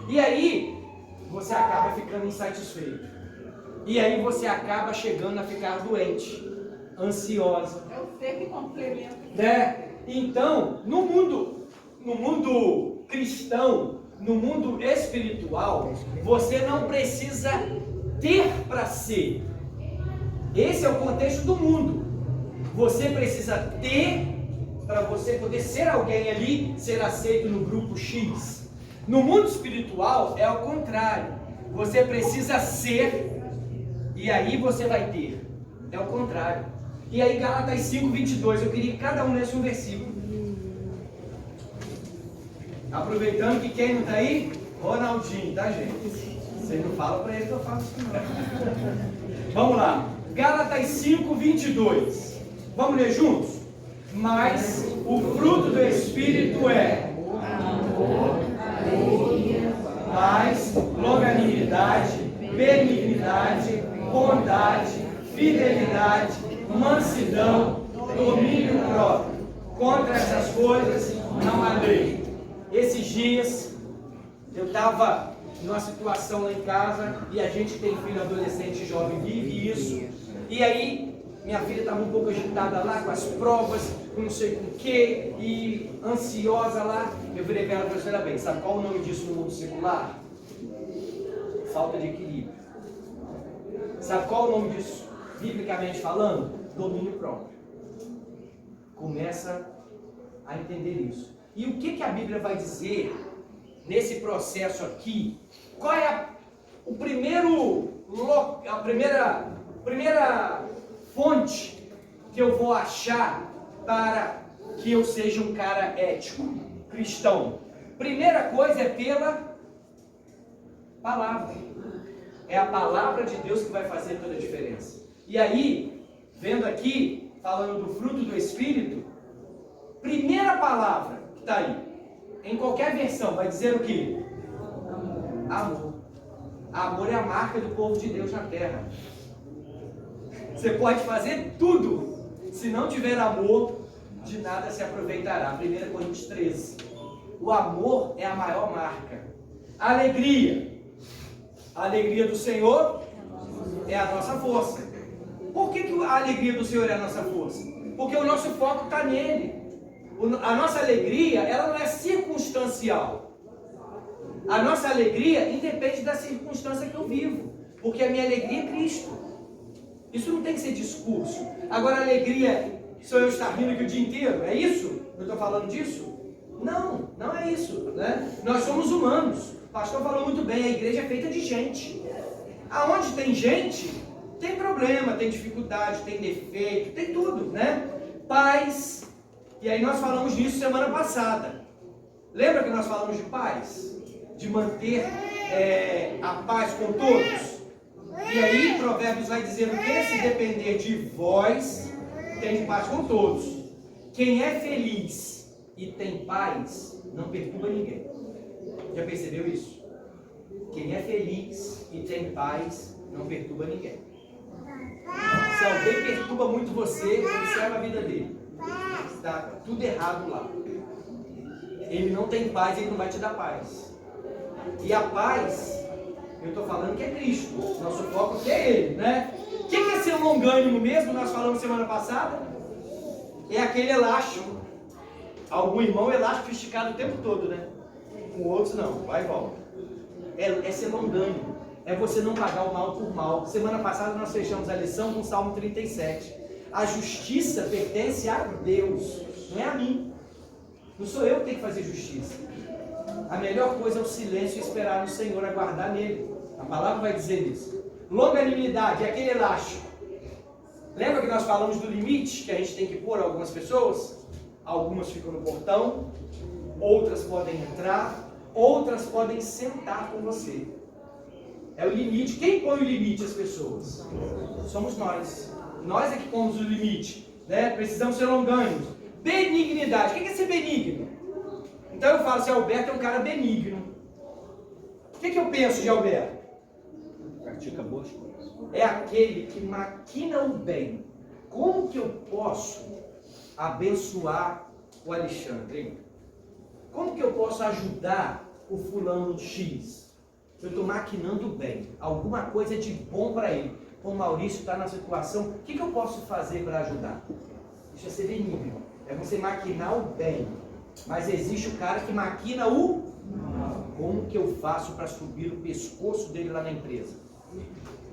E aí, você acaba ficando insatisfeito. E aí você acaba chegando a ficar doente, ansiosa. É o fé que complementa. Né? Então, no mundo cristão, no mundo espiritual, você não precisa ter para ser. Esse é o contexto do mundo. Você precisa ter para você poder ser alguém ali, ser aceito no grupo X. No mundo espiritual é o contrário. Você precisa ser e aí você vai ter. É o contrário. E aí Gálatas 5:22, eu queria que cada um lesse um versículo. Aproveitando que quem não está aí, Ronaldinho, tá, gente? Vocês não falam para ele que eu faço isso não. Vamos lá. Gálatas 5:22. Vamos ler juntos? Mas o fruto do Espírito é amor, alegria, paz, longanimidade, benignidade, bondade, fidelidade, mansidão, domínio próprio. Contra essas coisas não há lei. Esses dias eu estava numa situação lá em casa e a gente tem filho adolescente e jovem, vive isso. E aí minha filha estava um pouco agitada lá com as provas, com não sei com o que, e ansiosa lá. Eu virei para ela e falei, bem, sabe qual o nome disso no mundo secular? Falta de equilíbrio. Sabe qual o nome disso, biblicamente falando? Domínio próprio. Começa a entender isso. E o que a Bíblia vai dizer nesse processo aqui? Qual é a primeira fonte que eu vou achar para que eu seja um cara ético, cristão? Primeira coisa é pela palavra. É a palavra de Deus que vai fazer toda a diferença. E aí, vendo aqui, falando do fruto do Espírito, primeira palavra que está aí, em qualquer versão, vai dizer o quê? Amor. Amor é a marca do povo de Deus na terra. Você pode fazer tudo. Se não tiver amor, de nada se aproveitará. 1 Coríntios 13. O amor é a maior marca. Alegria. A alegria do Senhor é a nossa força. Por que a alegria do Senhor é a nossa força? Porque o nosso foco está nele. A nossa alegria, ela não é circunstancial. A nossa alegria independe da circunstância que eu vivo. Porque a minha alegria é Cristo. Isso não tem que ser discurso. Agora, a alegria sou eu estar rindo aqui o dia inteiro? É isso? Eu estou falando disso? Não, não é isso, né? Nós somos humanos. O pastor falou muito bem, a igreja é feita de gente. Aonde tem gente, tem problema, tem dificuldade, tem defeito, tem tudo, né? Paz. E aí nós falamos disso semana passada. Lembra que nós falamos de paz? De manter a paz com todos? E aí Provérbios vai dizer o que? Se depender de vós, tem paz com todos. Quem é feliz e tem paz, não perturba ninguém. Já percebeu isso? Quem é feliz e tem paz, não perturba ninguém. Se alguém perturba muito você, observa a vida dele. Está tudo errado lá. Ele não tem paz, ele não vai te dar paz. E a paz, eu estou falando que é Cristo. Nosso foco aqui é Ele, né? O que é ser longânimo mesmo? Nós falamos semana passada. É aquele elástico. Algum irmão elástico esticado o tempo todo, né? Com outros não, vai e volta. É ser longânimo. É você não pagar o mal por mal. Semana passada nós fechamos a lição com o Salmo 37. A justiça pertence a Deus, não é a mim. Não sou eu que tenho que fazer justiça. A melhor coisa é o silêncio e esperar no Senhor, aguardar nele. A palavra vai dizer isso. Longanimidade é aquele elástico. Lembra que nós falamos do limite que a gente tem que pôr a algumas pessoas? Algumas ficam no portão, outras podem entrar, outras podem sentar com você. É o limite. Quem põe o limite às pessoas? Somos nós. Nós é que pomos o limite. Né? Precisamos ser longânimos. Benignidade. O que é ser benigno? Então eu falo assim, Alberto é um cara benigno. O que eu penso de Alberto? Pratica boas coisas. É aquele que maquina o bem. Como que eu posso abençoar o Alexandre? Como que eu posso ajudar o fulano X? Eu estou maquinando bem. Alguma coisa de bom para ele. O Maurício está na situação, o que eu posso fazer para ajudar? Isso é ser benigno. É você maquinar o bem. Mas existe o cara que maquina o mal. Como que eu faço para subir o pescoço dele lá na empresa?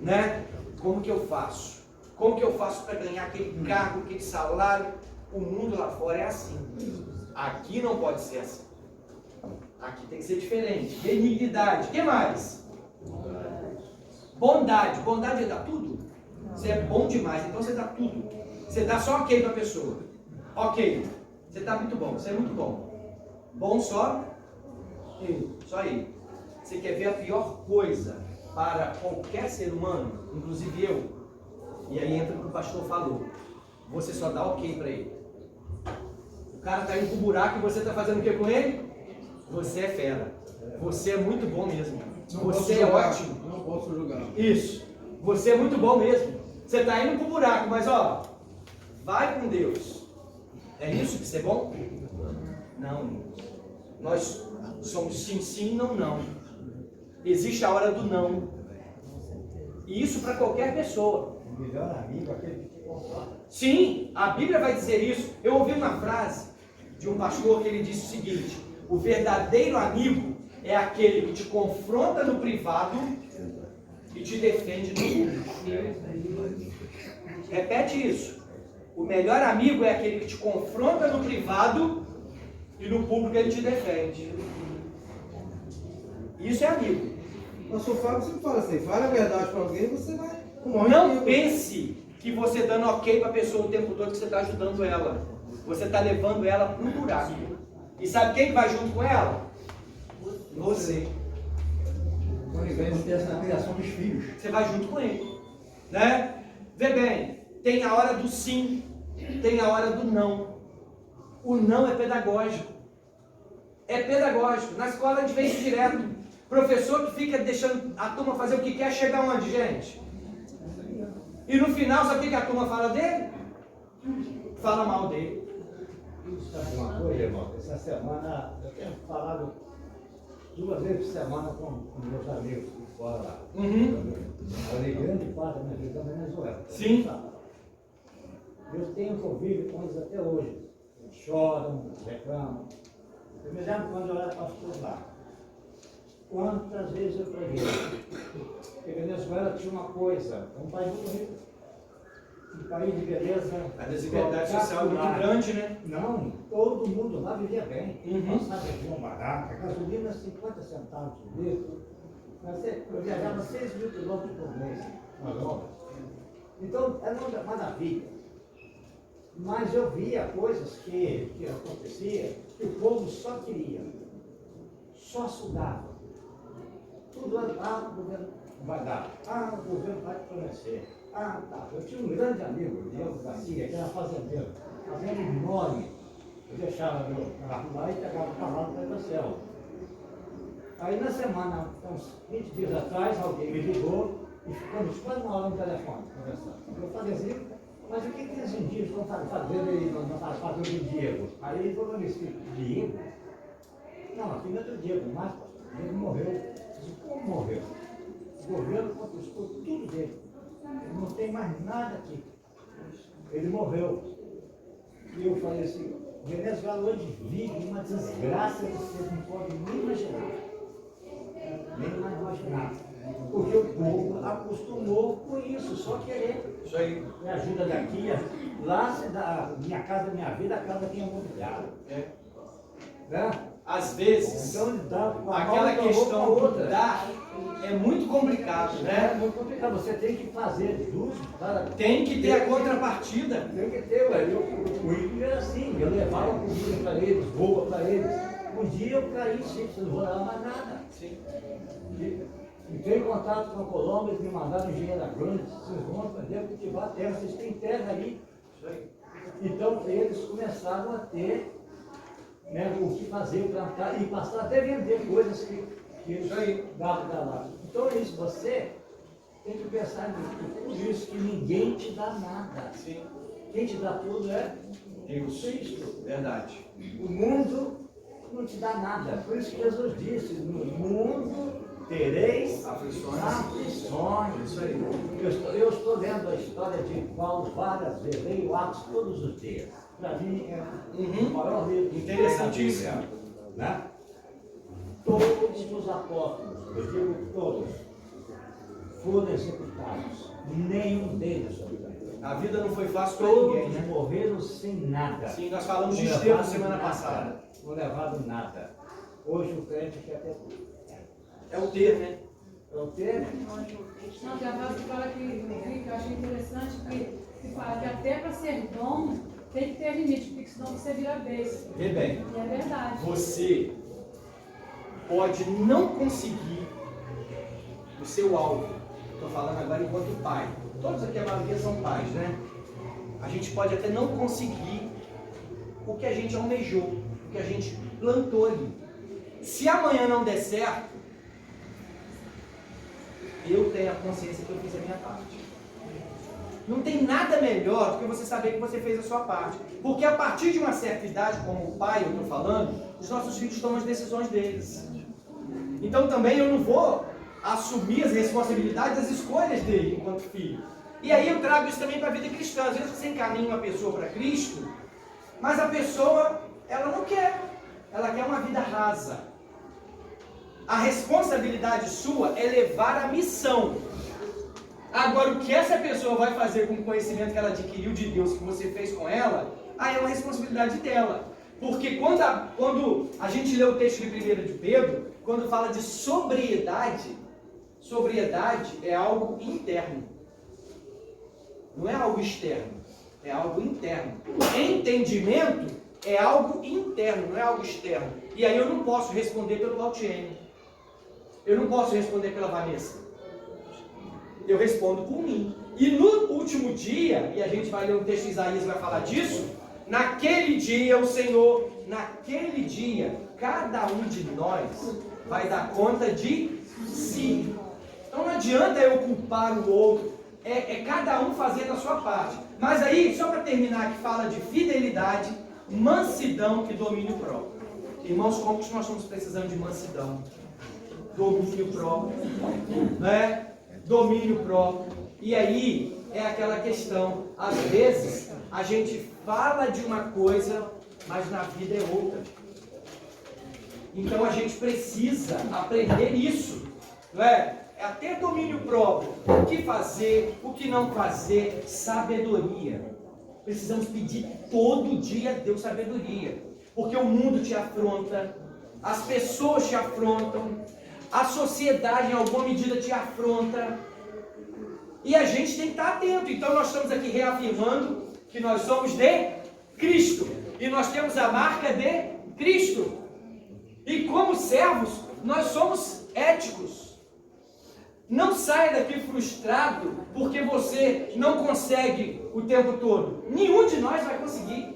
Né? Como que eu faço? Como que eu faço para ganhar aquele cargo, aquele salário? O mundo lá fora é assim. Aqui não pode ser assim. Aqui tem que ser diferente. Benignidade. O que mais? Bondade. Bondade é dar tudo? Você é bom demais, então você dá tudo. Você dá só ok para a pessoa. Ok. Você está muito bom, você é muito bom. Bom só? Só aí. Você quer ver a pior coisa para qualquer ser humano, inclusive eu? E aí entra o que o pastor falou. Você só dá ok para ele. O cara está indo pro buraco e você está fazendo o que com ele? Você é fera. Você é muito bom mesmo. Você é ótimo. Não posso julgar. Isso. Você é muito bom mesmo. Você está indo pro buraco, mas ó, vai com Deus. É isso que você é bom? Não. Nós somos sim, sim, não, não. Existe a hora do não. E isso para qualquer pessoa. O melhor amigo é aquele que te conforta. Sim, a Bíblia vai dizer isso. Eu ouvi uma frase de um pastor que ele disse o seguinte: o verdadeiro amigo é aquele que te confronta no privado e te defende no público. Repete isso. O melhor amigo é aquele que te confronta no privado e no público ele te defende. Isso é amigo. O pastor Fábio sempre fala assim, fale a verdade para alguém e você vai... Não pense que você dando ok para a pessoa o tempo todo que você está ajudando ela. Você está levando ela para um buraco. E sabe quem vai junto com ela? Você. Quando ele vem ter essa criação dos filhos. Você vai junto com ele. Né? Vê bem, tem a hora do sim, tem a hora do não. O não é pedagógico. É pedagógico. Na escola a gente vê isso direto. Professor que fica deixando a turma fazer o que quer, chega onde, gente? E no final, sabe o que a turma fala dele? Fala mal dele. Sabe uma coisa, irmão? Essa semana eu tenho falado 2 vezes por semana com meus amigos de fora lá. Eu dei grande parte da minha vida na Venezuela. Sim. Eu tenho convívio com eles até hoje. Eles choram, reclamam. Eu me lembro quando eu era pastor lá. Quantas vezes eu preguei? Porque Venezuela tinha uma coisa, é um país muito rico. Um país de beleza. A desigualdade social é muito grande, né? Não, todo mundo lá vivia bem. Passava de uma barata, gasolina 50 centavos por litro. Eu viajava 6 mil quilômetros por mês nas obras. Então, era uma maravilha. Mas eu via coisas que aconteciam que o povo só queria, só sugava. Tudo era, o governo vai dar, o governo vai fornecer. Tá. Eu tinha um grande amigo, Diego Garcia, que era fazendeiro, fazenda enorme. Eu deixava meu carro lá e pegava o cavalo para ir para o céu. Aí na semana, uns 20 dias atrás, alguém me ligou e ficamos quase uma hora no telefone conversando. Eu falei assim, mas o que aqueles indígenas estão fazendo aí na fazenda do Diego? Aí ele falou assim, Diego? Não, aqui não é do Diego, mas o Diego morreu. Eu disse, como morreu? O governo confiscou tudo dele. Ele não tem mais nada aqui. Ele morreu. E eu falei assim, Venezuela hoje vive uma desgraça que vocês não podem nem imaginar. Nem mais imaginar. Porque o povo acostumou com isso, só querer. Isso aí. Me ajuda daqui, lá, minha casa, minha vida, a casa tinha imobiliário. É. Né? às vezes, Então, dá uma aquela mão, questão outra. do dar é muito complicado, É né? muito complicado. Você tem que fazer jus para... Tem que ter a contrapartida. Tem que ter, ué. O ímpio era assim. Eu levava comida para eles, roupa para eles. Um dia eu caí, sim, você não vou levar mais nada. Sim. Entrei em contato com a Colômbia, eles me mandaram engenheiro grande, vocês vão aprender a cultivar a terra, vocês têm terra aí. Então eles começaram a ter, né, o que fazer, plantar e passaram até a vender coisas que eles davam para lá. Então é isso, você tem que pensar nisso. Por isso que ninguém te dá nada. Sim. Quem te dá tudo é Deus. Cristo. Verdade. O mundo não te dá nada. Por isso que Jesus disse, no mundo tereis aflições. Isso aí. Eu estou lendo a história de Paulo várias vezes, leio Atos todos os dias. Para mim é o maior livro. Interessantíssimo. Né? Todos os apóstolos, eu digo todos, foram executados. Nenhum deles sobreviveu. A vida não foi fácil para Todos ninguém, né? morreram sem nada. Sim, nós falamos de Não Estevão levaram semana nada. passada. Não levaram nada. Hoje o crente quer ter tudo. É o ter, né? É o ter. Não, tem a frase que fala que eu achei interessante, que fala que até para ser bom tem que ter limite, porque senão você vira besta. Vê bem. E é verdade. Você pode não conseguir o seu alvo. Estou falando agora enquanto pai. Todos aqui, a maioria são pais, né? A gente pode até não conseguir o que a gente almejou, o que a gente plantou ali. Se amanhã não der certo, eu tenho a consciência que eu fiz a minha parte. Não tem nada melhor do que você saber que você fez a sua parte. Porque a partir de uma certa idade, como pai, eu estou falando, os nossos filhos tomam as decisões deles. Então também eu não vou assumir as responsabilidades das escolhas dele enquanto filho. E aí eu trago isso também para a vida cristã. Às vezes você encaminha uma pessoa para Cristo, mas a pessoa, ela não quer. Ela quer uma vida rasa. A responsabilidade sua é levar a missão. Agora, o que essa pessoa vai fazer com o conhecimento que ela adquiriu de Deus, que você fez com ela, aí é uma responsabilidade dela. Porque quando a gente lê o texto de 1 de Pedro, quando fala de sobriedade é algo interno. Não é algo externo, é algo interno. Entendimento é algo interno, não é algo externo. E aí eu não posso responder pelo Valtiene. Eu não posso responder pela Vanessa. Eu respondo por mim. E no último dia, e a gente vai ler um texto de Isaías, vai falar disso, naquele dia o Senhor, naquele dia, cada um de nós vai dar conta de si. Então não adianta eu culpar o outro, é cada um fazendo a sua parte. Mas aí, só para terminar, que fala de fidelidade, mansidão e domínio próprio. Irmãos, como que nós estamos precisando de mansidão? Domínio próprio, né? Domínio próprio. E aí é aquela questão, às vezes a gente fala de uma coisa, mas na vida é outra. Então a gente precisa aprender isso, não é? É até domínio próprio. O que fazer, o que não fazer, sabedoria. Precisamos pedir todo dia a Deus sabedoria, porque o mundo te afronta, as pessoas te afrontam, a sociedade em alguma medida te afronta, e a gente tem que estar atento. Então nós estamos aqui reafirmando que nós somos de Cristo, e nós temos a marca de Cristo, e como servos nós somos éticos. Não saia daqui frustrado porque você não consegue o tempo todo. Nenhum de nós vai conseguir.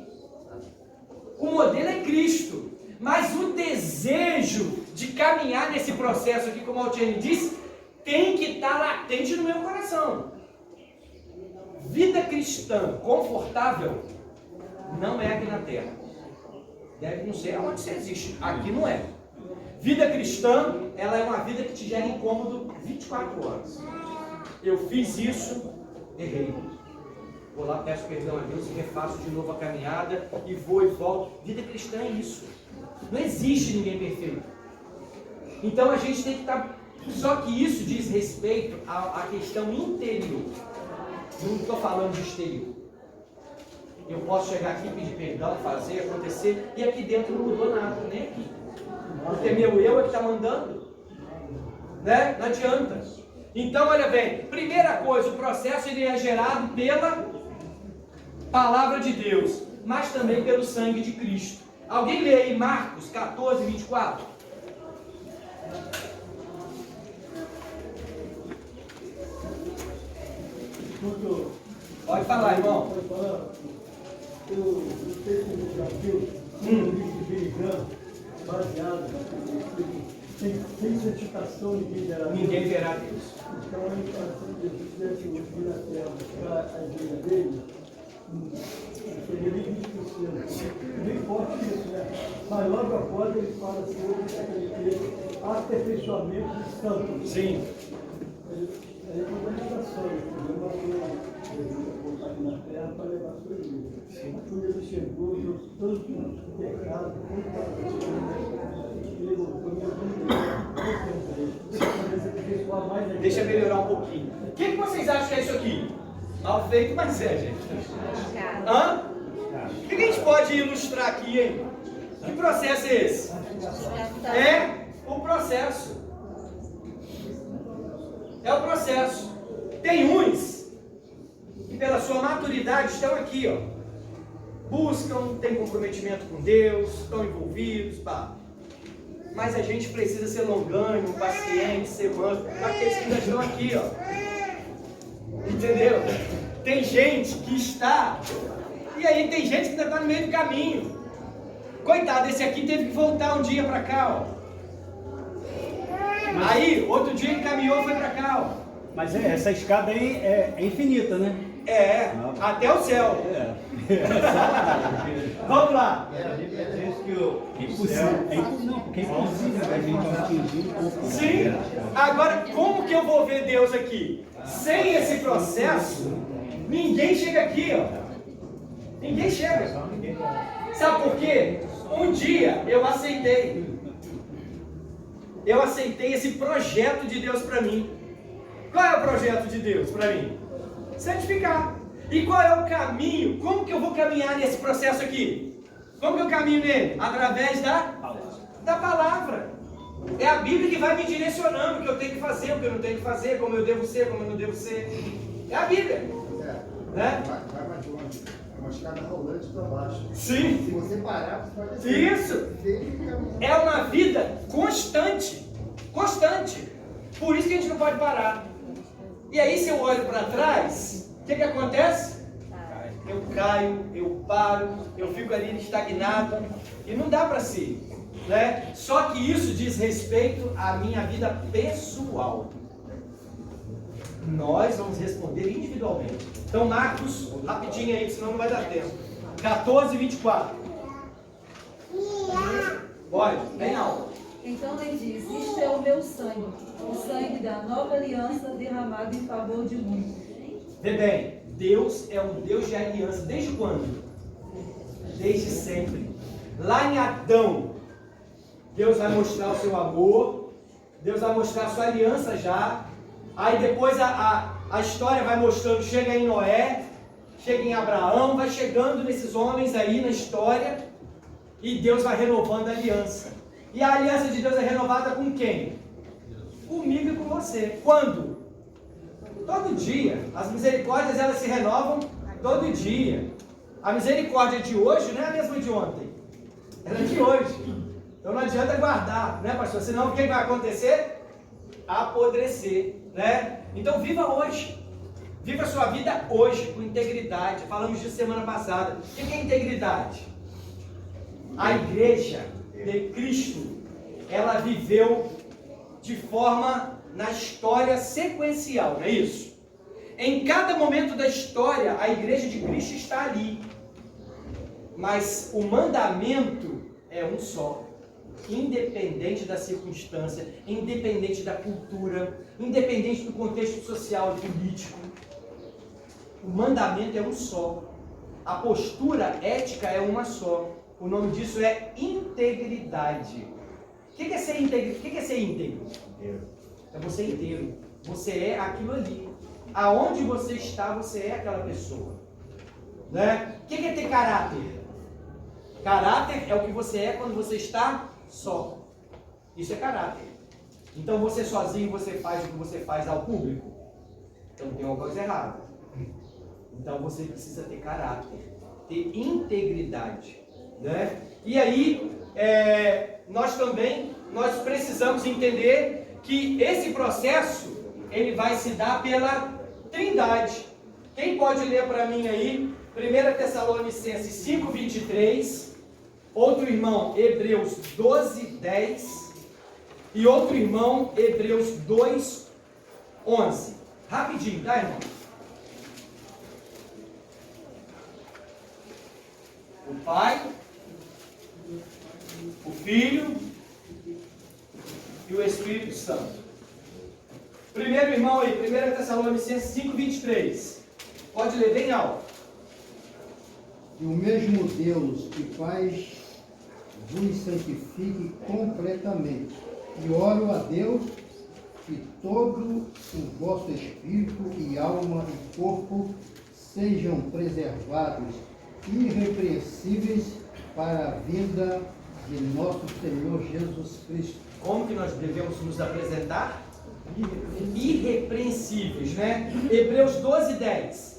O modelo é Cristo, mas o desejo de caminhar nesse processo aqui, como a Altiene disse, tem que estar latente no meu coração. Vida cristã confortável não é aqui na terra. Deve não ser onde você existe. Aqui não é. Vida cristã, ela é uma vida que te gera incômodo 24 horas. Eu fiz isso, errei. Vou lá, peço perdão a Deus e refaço de novo a caminhada e vou e volto. Vida cristã é isso. Não existe ninguém perfeito. Então a gente tem que estar... Só que isso diz respeito à questão interior. Não estou falando de exterior. Eu posso chegar aqui, pedir perdão, fazer, acontecer, e aqui dentro não mudou nada, nem aqui. Porque meu eu é que está mandando. Né? Não adianta. Então, olha bem, primeira coisa, o processo ele é gerado pela palavra de Deus, mas também pelo sangue de Cristo. Alguém lê aí Marcos 14, 24? Pode falar, irmão. Pode falar. Eu sei que o Brasil tem um livro de Biligrama baseado sem certificação ninguém verá Deus. Então, a indicação de Jesus tivesse vir na terra buscar a igreja dele, seria bem 20%. Bem forte isso, né? Mas logo após ele fala sobre aperfeiçoamento dos santos. Sim. Aí foi uma indicação, voltar aqui na terra para levar a sua igreja. Quando ele chegou, viu tanto pecado, Deixa eu melhorar um pouquinho. O que vocês acham que é isso aqui? Mal feito, mas é, gente. Hã? O que a gente pode ilustrar aqui, hein? Que processo é esse? É o processo. É o processo. Tem uns que pela sua maturidade estão aqui, ó. Buscam, têm comprometimento com Deus, estão envolvidos, pá. Mas a gente precisa ser longânimo, paciente, ser manso. Para aqueles que ainda estão aqui, ó. Entendeu? Tem gente que está, e aí tem gente que ainda está no meio do caminho. Coitado, esse aqui teve que voltar um dia para cá, ó. Aí, outro dia ele caminhou e foi para cá, ó. Mas essa escada aí é infinita, né? É, até o céu. Vamos lá. Diz que é impossível, porque é impossível a gente atingir um pouco. Sim. Agora, como que eu vou ver Deus aqui? Sem esse processo, ninguém chega aqui, ó. Ninguém chega. Sabe por quê? Um dia eu aceitei. Eu aceitei esse projeto de Deus para mim. Qual é o projeto de Deus para mim? Santificar. E qual é o caminho? Como que eu vou caminhar nesse processo aqui? Como que eu caminho nele? Através da palavra. É a Bíblia que vai me direcionando o que eu tenho que fazer, o que eu não tenho que fazer, como eu devo ser, como eu não devo ser. É a Bíblia. Né? Vai mais longe. É uma escada rolante para baixo. Sim. Se você parar, você vai descer. Isso. É uma vida constante. Constante. Por isso que a gente não pode parar. E aí, se eu olho para trás, o que acontece? Eu caio, eu paro, eu fico ali estagnado. E não dá para ser. Né? Só que isso diz respeito à minha vida pessoal. Nós vamos responder individualmente. Então, Marcos, rapidinho aí, senão não vai dar tempo. 14, 24. Pode, vem não. Então ele diz: isto é o meu sangue, o sangue da nova aliança derramado em favor de muitos. Vê bem, Deus é um Deus de aliança. Desde quando? Desde sempre. Lá em Adão, Deus vai mostrar o seu amor, Deus vai mostrar a sua aliança já. Aí depois a história vai mostrando, chega em Noé, chega em Abraão, vai chegando nesses homens aí na história, e Deus vai renovando a aliança. E a aliança de Deus é renovada com quem? Comigo e com você. Quando? Todo dia. As misericórdias, elas se renovam todo dia. A misericórdia de hoje não é a mesma de ontem. Ela é de hoje. Então não adianta guardar, né, pastor? Senão o que vai acontecer? Apodrecer, né? Então viva hoje. Viva a sua vida hoje com integridade. Falamos disso semana passada. O que é integridade? A igreja de Cristo, ela viveu de forma na história sequencial, não é isso? Em cada momento da história, a igreja de Cristo está ali. Mas o mandamento é um só. Independente da circunstância, independente da cultura, independente do contexto social e político. O mandamento é um só. A postura ética é uma só. O nome disso é integridade. O que é ser íntegro? O que é ser íntegro? É você inteiro. Você é aquilo ali. Aonde você está, você é aquela pessoa. Né? O que é ter caráter? Caráter é o que você é quando você está só. Isso é caráter. Então você sozinho, você faz o que você faz ao público. Então tem uma coisa errada. Então você precisa ter caráter, ter integridade, né? E aí, nós precisamos entender que esse processo, ele vai se dar pela Trindade. Quem pode ler para mim aí, 1 Tessalonicenses 5:23, outro irmão, Hebreus 12:10, e outro irmão, Hebreus 2:11. Rapidinho, tá, irmão? O Pai, o Filho e o Espírito Santo. Primeiro irmão aí, 1 Tessalonicenses 5:23. Pode ler bem alto. E o mesmo Deus que faz vos santifique completamente. E oro a Deus que todo o vosso espírito e alma e corpo sejam preservados irrepreensíveis para a vinda de nosso Senhor Jesus Cristo. Como que nós devemos nos apresentar? Irrepreensíveis, né? Hebreus 12:10.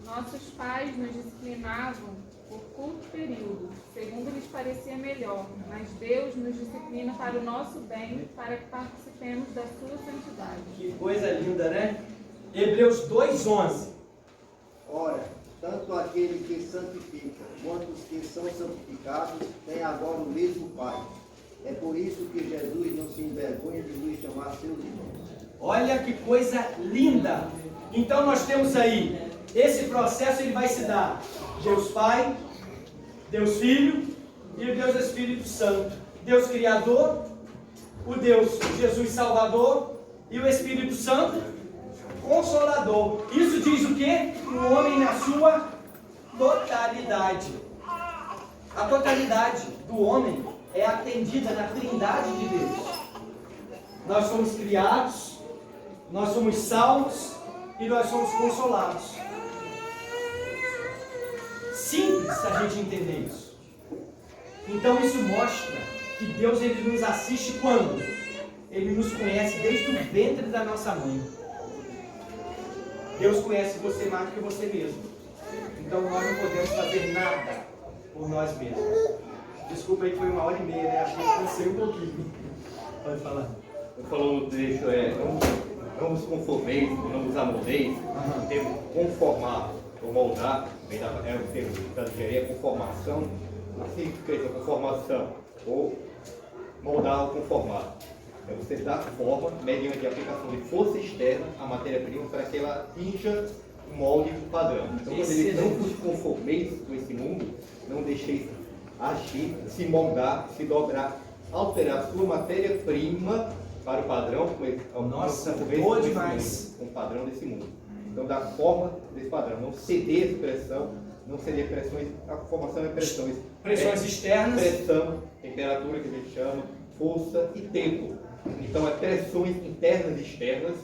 Nossos pais nos disciplinavam por curto período, segundo lhes parecia melhor, mas Deus nos disciplina para o nosso bem, para que participemos da sua santidade. Que coisa linda, né? Hebreus 2:11. Ora, tanto aquele que santifica quanto os que são santificados têm agora o mesmo Pai. É por isso que Jesus não se envergonha de nos chamar seus irmãos. Olha que coisa linda! Então nós temos aí, esse processo ele vai se dar Deus Pai, Deus Filho e o Deus Espírito Santo. Deus Criador, o Deus Jesus Salvador e o Espírito Santo Consolador. Isso diz o quê? O homem na sua totalidade. A totalidade do homem é atendida na Trindade de Deus. Nós somos criados, nós somos salvos e nós somos consolados. Simples a gente entender isso. Então isso mostra que Deus ele nos assiste quando? Ele nos conhece desde o ventre da nossa mãe. Deus conhece você mais do que você mesmo. Então nós não podemos fazer nada por nós mesmos. Desculpa aí que foi 1h30, né? Acho que eu cansei um pouquinho. Pode falar. Eu falou no trecho, não vos conformeis, não vos amoldeis, o termo conformar ou moldar, é o termo que é conformação, assim que é conformação, ou moldar ou conformar. É você dar forma, mediante a aplicação de força externa, à matéria-prima, para que ela atinja o molde padrão. Então, quando ele não vos conformeis com esse mundo, não deixeis agir, se moldar, se dobrar, alterar sua matéria-prima para o padrão, boa demais, com o padrão desse mundo. Então, dar forma desse padrão, não ceder expressão, não ceder pressões, a formação é pressões. Pressões externas. Pressão, temperatura que a gente chama, força e tempo. Então, é pressões internas e externas,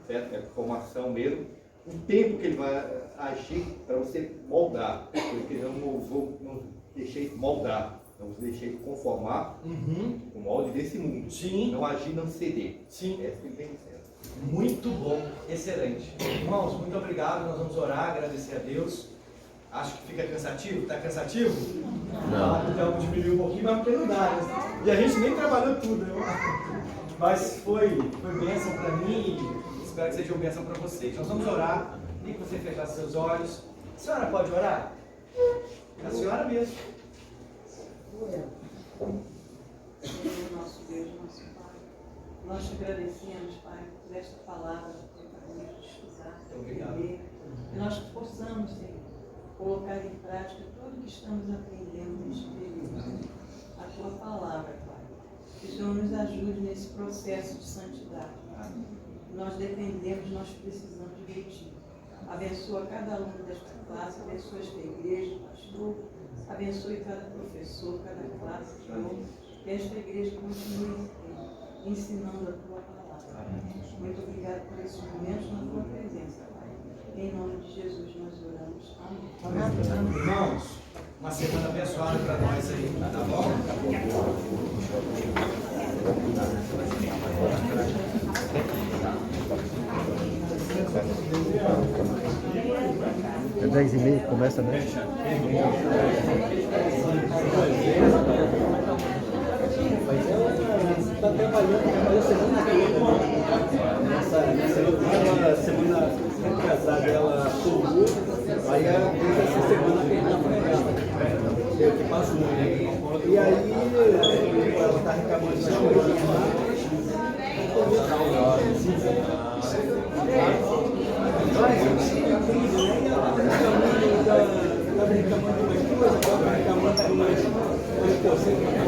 certo? É formação mesmo. O tempo que ele vai agir para você moldar, porque não deixei moldar, não vos deixei conformar o molde desse mundo. Sim. Não agir, não ceder. Sim. É isso que ele vem dizendo. Muito bom, excelente. Irmãos, muito obrigado. Nós vamos orar, agradecer a Deus. Acho que fica cansativo. Está cansativo? Não. Então diminuiu um pouquinho, mas porque não dá, né? E a gente nem trabalhou tudo, né? Mas foi bênção para mim e espero que seja uma bênção para vocês. Nós vamos orar. E que você fechar seus olhos. A senhora pode orar? A senhora mesmo. Senhor, nosso Deus, nosso Pai, nós te agradecemos, Pai, por esta palavra que acabamos de estudar, entender, que nós possamos, Senhor, colocar em prática tudo que estamos aprendendo neste período, a Tua palavra, Pai. Que o Senhor nos ajude nesse processo de santidade. Nós dependemos, nós precisamos de Ti. Abençoa cada aluno desta classe, abençoa esta igreja, pastor, abençoe cada professor, cada classe, Senhor. Que esta igreja continue ensinando a Tua palavra. Muito obrigado por esses momentos na Tua presença, Pai. Em nome de Jesus nós oramos. Amém. Irmãos, uma semana abençoada para nós aí, tá bom? 10h30 começa, né? Está trabalhou semana nessa semana retrasada ela formou, aí ela fez essa semana que a gente está fazendo. Eu que passou. E aí ela está reclamando das coisas lá. Ela reclamando de umas coisas, ela reclamando de umas coisas que eu sei que